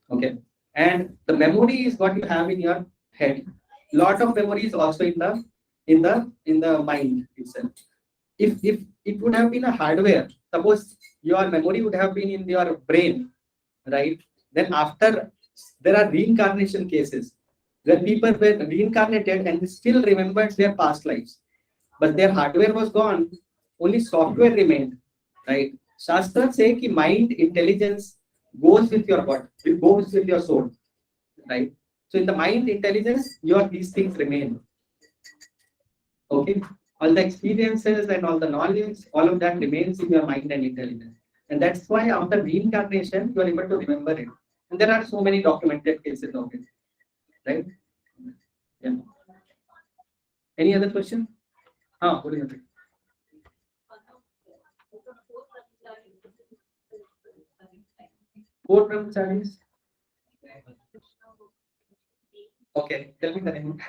Okay. And the memory is what you have in your head. Lot of memories also in the mind itself. If it would have been a hardware, suppose your memory would have been in your brain, right? Then after there are reincarnation cases where people were reincarnated and they still remembered their past lives, but their hardware was gone, only software remained, right? Shastra say कि mind intelligence goes with your body, it goes with your soul, right? So in the mind intelligence, these things remain. Okay, all the experiences and all the knowledge, all of that remains in your mind and intelligence, and that's why after reincarnation you are able to remember it. And there are so many documented cases of it, right? Yeah. Any other question? What do you think? Four brahmacharis. Okay, tell me the name.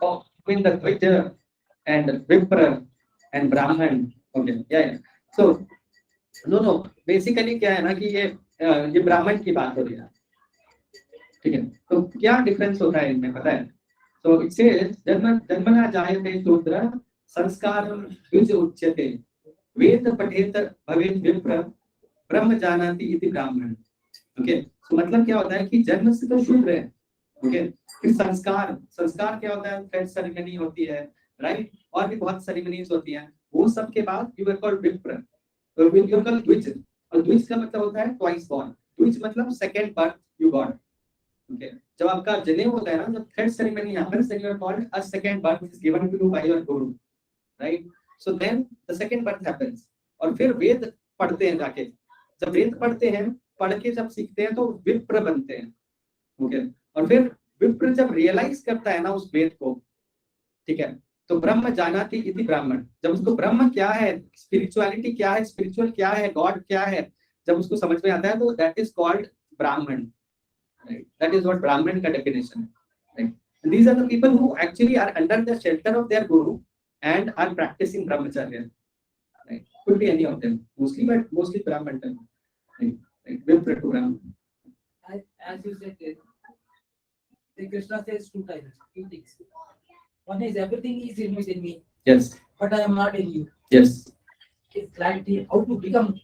Oh, I mean the Vijay and Vipra and Brahman. Okay, yeah. So, no. Basically, क्या है ना कि ये ब्राह्मण की बात हो रही है, ठीक है? तो क्या डिफरेंस होता है इनमें, पता है? So it says जन्मना जायते शूद्र संस्कारं द्विज उच्यते वेद पठेत भवेत् विप्र ब्रह्म जानाति इति ब्राह्मण. ओके, तो मतलब क्या होता है कि जन्म से तो शूद्र है. ओके, फिर संस्कार क्या होता है? थ्रेड सेरेमनी होती है, राइट? और भी बहुत सेरेमनीज होती हैं. वो सब के बाद यू आर कॉल्ड विप्र, यू आर कॉल्ड द्विज. और द्विज का मतलब होता है ट्वाइस बॉर्न. द्विज मतलब second birth you got. Okay, जब आपका जनेऊ होता है ना, जब thread ceremony happens, you are called a second birth is given to you by your guru, right? So then the second birth happens. और फिर वेद पढ़ते हैं जाके. जब वेद पढ़ते हैं, पढ़ के जब सीखते हैं तो विप्र बनते हैं. ओके, और फिर विप्र जब रियलाइज करता है ना उस वेद को, ठीक है, तो ब्रह्म जानाति इति ब्राह्मण. जब उसको ब्रह्म क्या है, स्पिरिचुअलिटी क्या है, स्पिरिचुअल क्या है, गॉड क्या है, जब उसको समझ में आता है, तो दैट इज कॉल्ड ब्राह्मण, राइट? दैट इज व्हाट ब्राह्मण का डेफिनेशन है, right? And these are the people who actually are under the shelter of their guru and are practicing brahmacharya, right? Could be any of them, but mostly Brahman, right? Vipra to Brahman. As you said, the Krishna says two things. One is everything is in me. Yes. But I am not in you. Yes. It's clarity how to become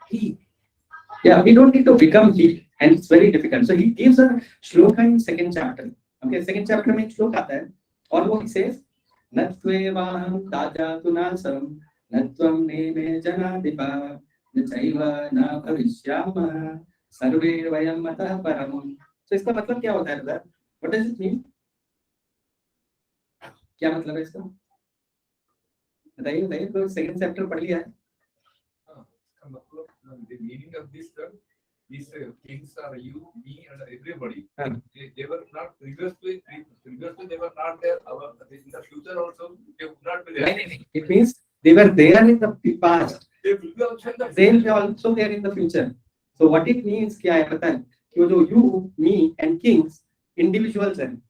he. Yeah, we don't need to become he, and it's very difficult. So he gives a shloka in second chapter. Okay, second chapter में श्लोक आता है, और वो he says, नत्वेवाहं ताजातु नासं नत्वं नेमे जनाधिपा नचैव न भविष्यामः सर्वे वयं मतः परम्. So इसका मतलब क्या होता है brother? What does it mean? क्या मतलब है इसका? बताइए. तो सेकंड चैप्टर पढ़ लिया है. The meaning of this term, these things are you, me, and everybody. They were not previously they were not there. In the future also, they would not be there. It means they were there in the past. They will be also in the They will be also there in the future. So what it means क्या है पता है? कि वो जो you, me, and kings individuals हैं,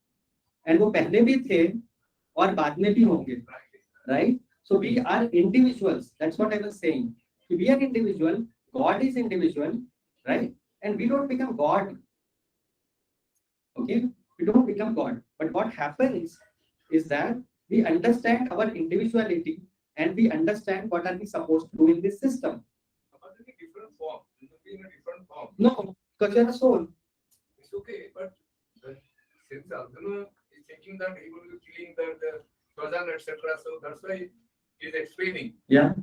and वो पहले भी थे और बाद में भी होंगे, right? So we are individuals. That's what I was saying. We are individual. God is individual, right? And we don't become God. Okay, we don't become God. But what happens is that we understand our individuality and we understand what are we supposed to do in this system. But in a different form. It will be in a different form. No, because you're a soul. It's okay, but since Arjuna is thinking that he will be killing the Swajan, etc., so that's why he is explaining. Yeah.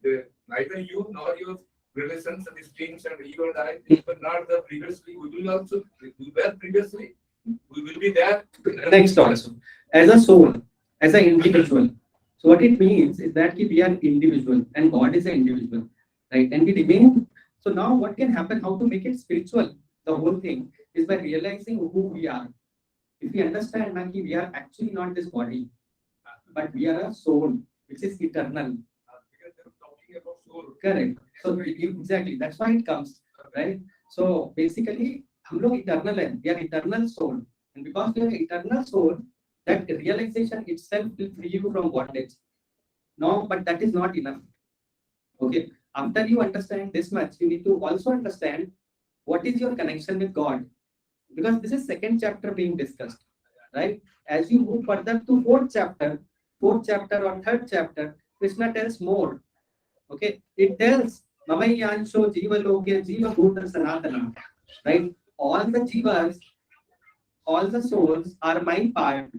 The neither you nor your relations and these things and you and I, but not the previously. We were previously. We will be there. Next also, as a soul, as an individual. So what it means is that we are individual and God is an individual, right? And we remain. So now what can happen? How to make it spiritual? The whole thing is by realizing who we are. If we understand that we are actually not this body, but we are a soul which is eternal. About soul. Correct. So exactly, that's why it comes, right? So basically, हम लोग eternal हैं. We are eternal soul, and because we are eternal soul, that realization itself will free you from bondage. No, but that is not enough. Okay. After you understand this much, you need to also understand what is your connection with God, because this is second chapter being discussed, right? As you move further to fourth chapter or third chapter, Krishna tells more. Okay, it tells Mamayansho Jiva Lokya Jiva Bhuta Sanatana. Right? All the jivas, all the souls are my part.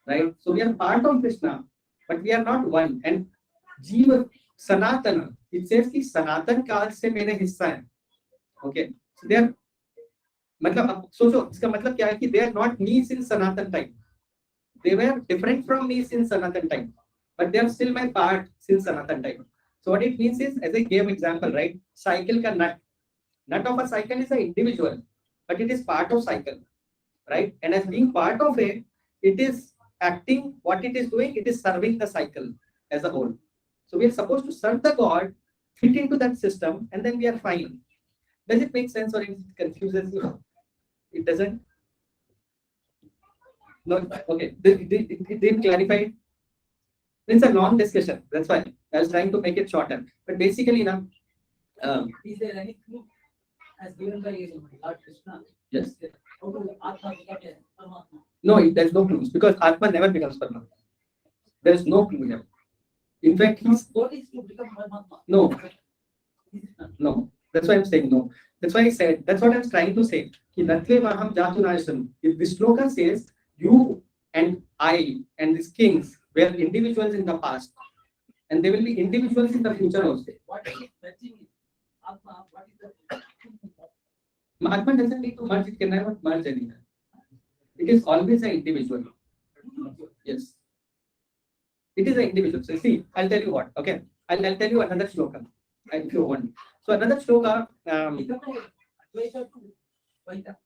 Right? So we are part of Krishna, but we are not one. And Jiva Sanatana, it says कि सनातन काल से मेरे हिस्सा है. Okay, so they are मतलब अब सोचो इसका मतलब क्या है कि they are not me since Sanatan time. They were different from me since Sanatan time, but they are still my part since Sanatan time. So what it means is, as I gave example, right? Cycle ka nut of a cycle is an individual, but it is part of cycle, right? And as being part of it, it is acting. What it is doing, it is serving the cycle as a whole. So we are supposed to serve the God, fit into that system, and then we are fine. Does it make sense or it confuses you? It doesn't. No, okay. It didn't clarify it. It's a long discussion. That's why I was trying to make it shorter. But basically, now, Is there any clue as given by Lord Krishna? yes. How to Atma become a Paramatma? No, there's no clues because Atma never becomes Paramatma. There's no clue here. In fact, he's God is to become Paramatma. no, This is not. no. That's why I'm saying no. That's why I said, that's what I was trying to say. Ki Natve Vaham Jatu Nasham. If this sloka says, you and I and these kings were individuals in the past, and they will be individuals in the future also. What is touching it? Atma, what is the Atma doesn't need to merge, it can never merge anywhere. It is always an individual. Yes. It is an individual. So see, I'll tell you what, okay? I'll tell you another shloka, if you want. So another shloka, become a Advaita to Dvaita?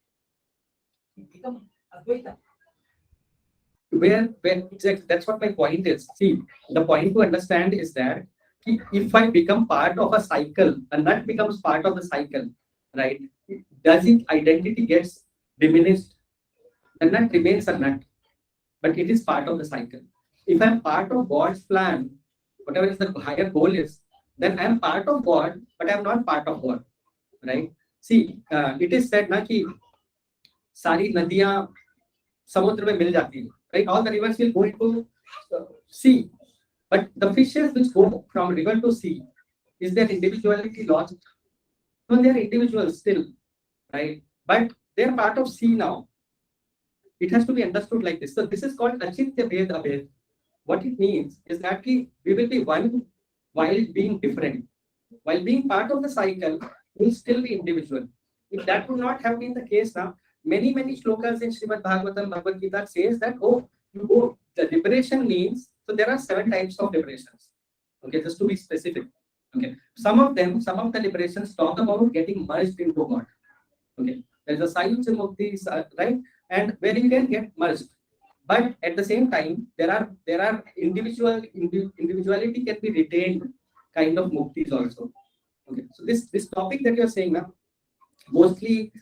It become Advaita. where that's what my point is. See, the point to understand is that if I become part of a cycle, a nut becomes part of the cycle, right? Does its identity gets diminished? The nut remains a nut, but it is part of the cycle. If I'm part of God's plan, whatever is the higher goal is, then I'm part of God, but I'm not part of God, right? See, it is said na कि सारी नदियां समुद्र में मिल जाती हैं, right? All the rivers will go into sea, but the fishes which go from river to sea, is their individuality lost? No, they are individuals still, right? But they are part of sea now. It has to be understood like this. So this is called Achintya Ved Abhed. What it means is that we will be one while being different. While being part of the cycle, we will still be individual. If that would not have been the case now, many shlokas in Srimad Bhagavatam, Bhagavad Gita says that, oh, you go, the liberation means, so there are 7 types of liberations. Okay, just to be specific. Okay, some of the liberations talk about getting merged into God. Okay, there's a Sayuja Mukti, right? And where you can get merged. But at the same time, there are individuality can be retained kind of muktis also. Okay, so this topic that you're saying now, mostly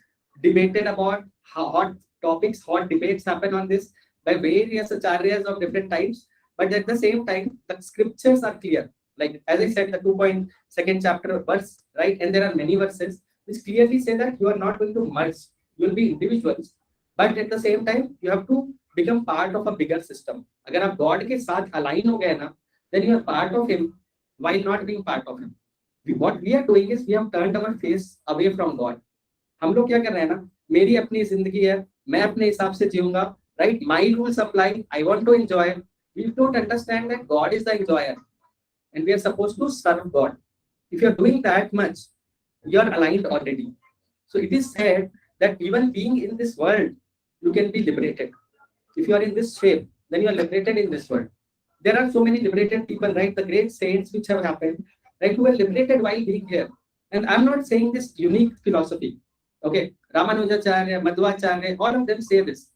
debated about hot topics, hot debates happen on this by various acharyas of different types. But at the same time, the scriptures are clear. Like as I said, the 2.2 chapter verse, right? And there are many verses which clearly say that you are not going to merge, you will be individuals. But at the same time, you have to become part of a bigger system. अगर आप God के साथ align हो गए ना, then you are part of Him while not being part of Him. What we are doing is we have turned our face away from God. हम लोग क्या कर रहे हैं ना, मेरी अपनी जिंदगी है, मैं अपने हिसाब से जीऊंगा, right? My rules apply. I want to enjoy. We don't understand that God is the enjoyer, and we are supposed to serve God. If you are doing that much, you are aligned already. So it is said that even being in this world, you can be liberated. If you are in this shape, then you are liberated in this world. There are so many liberated people, right? The great saints which have happened, right? Who were liberated while being here. And I'm not saying this unique philosophy. Okay, Ramanujacharya, Madhvacharya, all of them say this.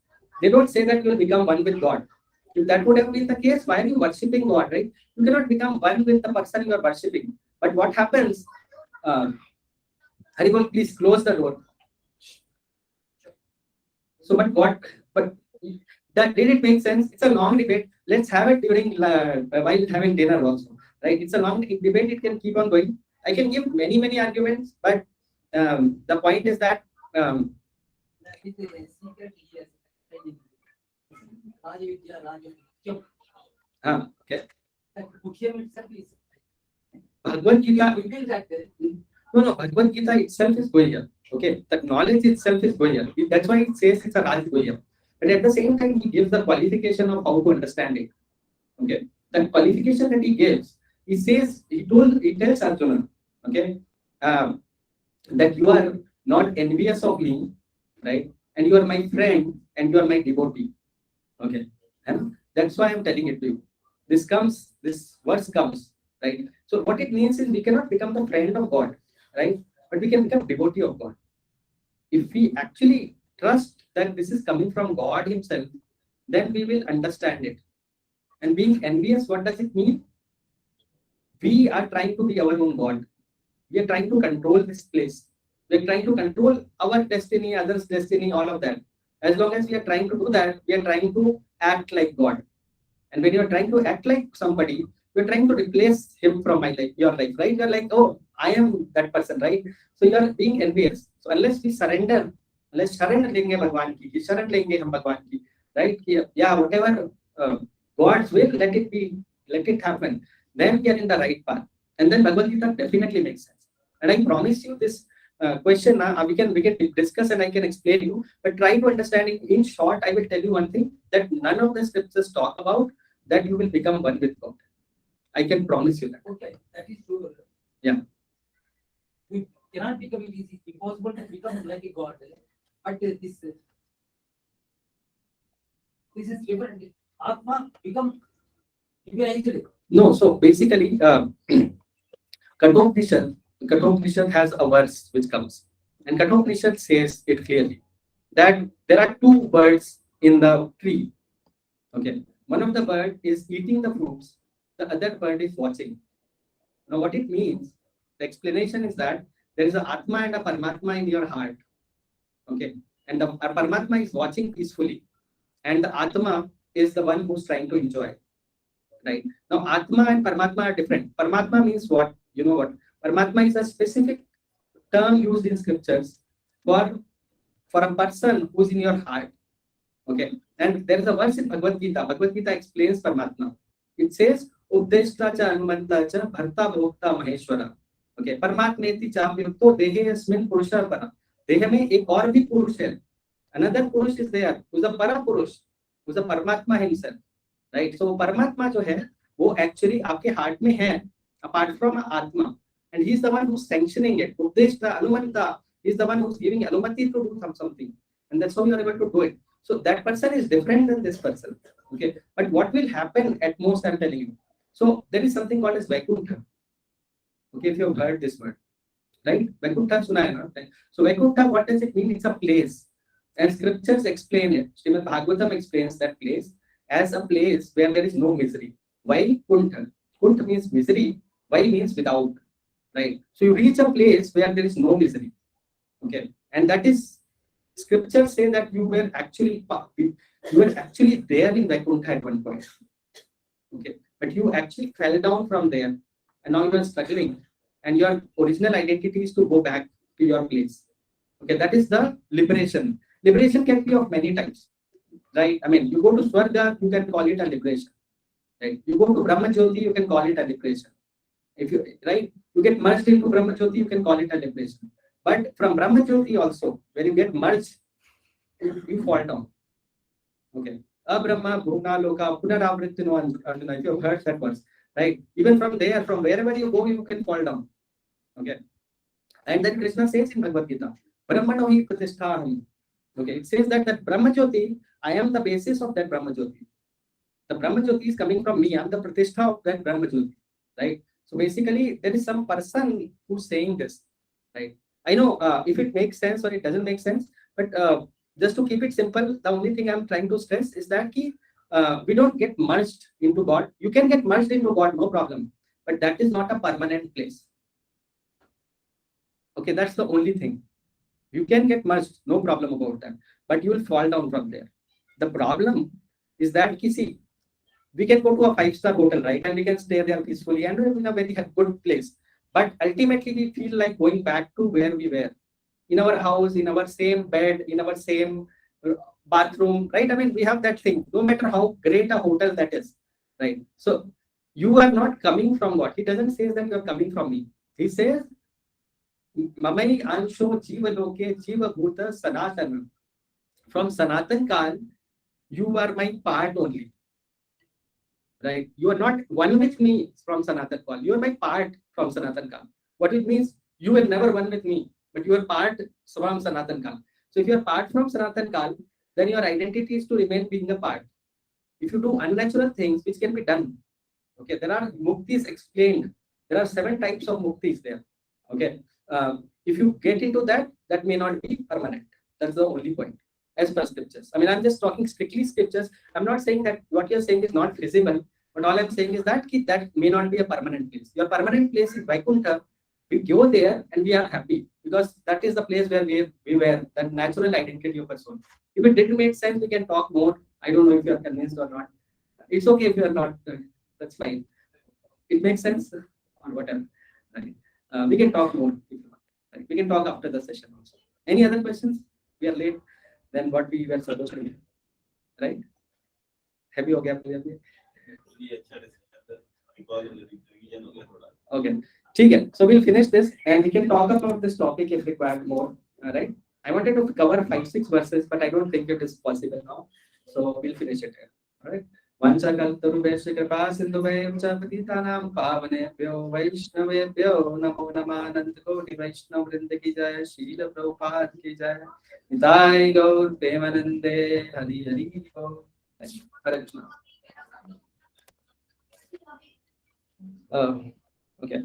They don't say that you will become one with God. If that would have been the case, why are you worshipping God, right? You cannot become one with the person you are worshipping. But what happens? Haribol, please close the door. So, but that did it make sense? It's a long debate. Let's have it during while having dinner also, right? It's a long debate. It can keep on going. I can give many arguments, but the point is that That is the secret yes. Rajavidya, Rajavidya. okay. That Bhushyam itself is Bhagavad Gita. We feel that No, Bhagavad Gita itself is Guhya. Okay, the knowledge itself is Guhya. That's why it says it's a Raj Guhya. But at the same time, he gives the qualification of how to understand it. Okay, the qualification that he gives, he tells Arjuna, okay, that you are not envious of me, right? And you are my friend and you are my devotee. Okay, and that's why I'm telling it to you. This verse comes, right? So what it means is we cannot become the friend of God, right? But we can become devotee of God. If we actually trust that this is coming from God Himself, then we will understand it. And being envious, what does it mean? We are trying to be our own God. We are trying to control this place. We are trying to control our destiny, others' destiny, all of that. As long as we are trying to do that, we are trying to act like God. And when you are trying to act like somebody, you are trying to replace him from your life, right? You are like, oh, I am that person, right? So you are being envious. So unless we surrender, unless sharan lenge Bhagwan ki, sharan lenge hum Bhagwan ki, right? Yeah, whatever God's will, let it happen. Then we are in the right path. And then Bhagavad Gita definitely makes sense. And I promise you this question, we can discuss and I can explain you, but try to understand it. In short, I will tell you one thing, that none of the scriptures talk about that you will become one with God. I can promise you that. Okay, that is true. Yeah. We cannot become it is impossible to become like a God. But this is different. Atma become evaluated. No, so basically, Kathopishan has a verse which comes, and Kathopishan says it clearly that there are two birds in the tree. Okay, one of the bird is eating the fruits, the other bird is watching. Now, what it means, the explanation is that there is an Atma and a Paramatma in your heart. Okay, and the Paramatma is watching peacefully, and the Atma is the one who's trying to enjoy. Right now, Atma and Paramatma are different. Paramatma means what? You know what? Paramatma is a specific term used in scriptures for a person who's in your heart. Okay, and there is a verse in Bhagavad Gita. Bhagavad Gita explains Paramatma. It says, Uddeshta cha Anumanta cha Bharta Bhokta Maheshwara. Okay, Paramatmeti cha Vyukto Dehe Asmin Purusha Para. Dehe mein ek aur bhi Purush hai. Another Purush is there, who's a Para Purush, who's a Paramatma himself. Right? So Paramatma जो है वो actually आपके heart में है, apart from Atma, and he is the one who's sanctioning it. Uddeshta Anumanta is the one who's giving Anumati to do something, and that's how you are able to do it. So that person is different than this person. Okay, but what will happen at most, I'm telling you. So there is something called as Vaikuntha. Okay, if you have heard this word, right? Vaikuntha suna hai na? So Vaikuntha, what does it mean? It's a place, and scriptures explain it. Srimad Bhagavatam explains that place as a place where there is no misery. Why Kuntha? Kuntha means misery. Why means without. Right? So you reach a place where there is no misery. Okay, and that is, scriptures say that you were actually there in Vaikuntha at one point. Okay, but you actually fell down from there, and now you are struggling, and your original identity is to go back to your place. Okay, that is the liberation. Liberation can be of many types. Right? I mean, you go to Swarga, you can call it a liberation. Right? You go to Brahma Jyoti, you can call it a liberation. If you get merged into Brahma Jyoti, you can call it a liberation. But from Brahma Jyoti also, when you get merged, you fall down. Okay. Abrahma Bhuna Loka Punaravrittino Arjuna. If you have heard that verse, right? Even from there, from wherever you go, you can fall down. Okay. And then Krishna says in Bhagavad Gita, Brahmano hi pratisthaham. Okay, it says that Brahma Jyoti, I am the basis of that Brahma Jyoti. The Brahma Jyoti is coming from me. I am the pratishtha of that Brahma Jyoti. Right? So basically, there is some person who's saying this. Right? I know if it makes sense or it doesn't make sense, but just to keep it simple, the only thing I'm trying to stress is that we don't get merged into God. You can get merged into God, no problem. But that is not a permanent place. Okay, that's the only thing. You can get merged, no problem about that, but you will fall down from there. The problem is that, see, we can go to a 5-star hotel, right? And we can stay there peacefully and we're in a very good place. But ultimately, we feel like going back to where we were, in our house, in our same bed, in our same bathroom, right? I mean, we have that thing, no matter how great a hotel that is, right? So you are not coming from God. He doesn't say that you are coming from me. He says, Mamai ansho jiva loke jiva bhuta sanatana. From Sanatan Kal, you are my part only. Right? You are not one with me from Sanatan Kal. You are my part from Sanatan Kal. What it means, you were never one with me, but you are part from Sanatan Kal. So if you are part from Sanatan Kal, then your identity is to remain being a part. If you do unnatural things, which can be done, okay, there are muktis explained. There are 7 types of muktis there. Okay, if you get into that, that may not be permanent. That's the only point. As per scriptures, I mean, I'm just talking strictly scriptures. I'm not saying that what you're saying is not feasible, but all I'm saying is that that may not be a permanent place. Your permanent place is Vaikuntha. We go there and we are happy because that is the place where we were, the natural identity of a soul. If it didn't make sense, we can talk more. I don't know if you are convinced or not. It's okay if you are not. That's fine. It makes sense or whatever. Right? We can talk more if you want. Right? We can talk after the session also. Any other questions? We are late than what we were supposed to be. Right? Heavy हो गया पूरा भी. Okay. ठीक है. So we'll finish this and we can talk about this topic if required more. Right? I wanted to cover 5-6 verses, but I don't think it is possible now. So we'll finish it here. All right. वंशकल्पतरुभ्यश्च कृपा सिन्धुभ्यश्च पतितानां पावनेभ्यो वैष्णवेभ्यो नमो नमः अनंतकोटि वैष्णव वृंद की जय श्रील प्रभुपाद की जय निताय गौर प्रेमानंदे हरि हरि बोल हरे कृष्ण. Okay.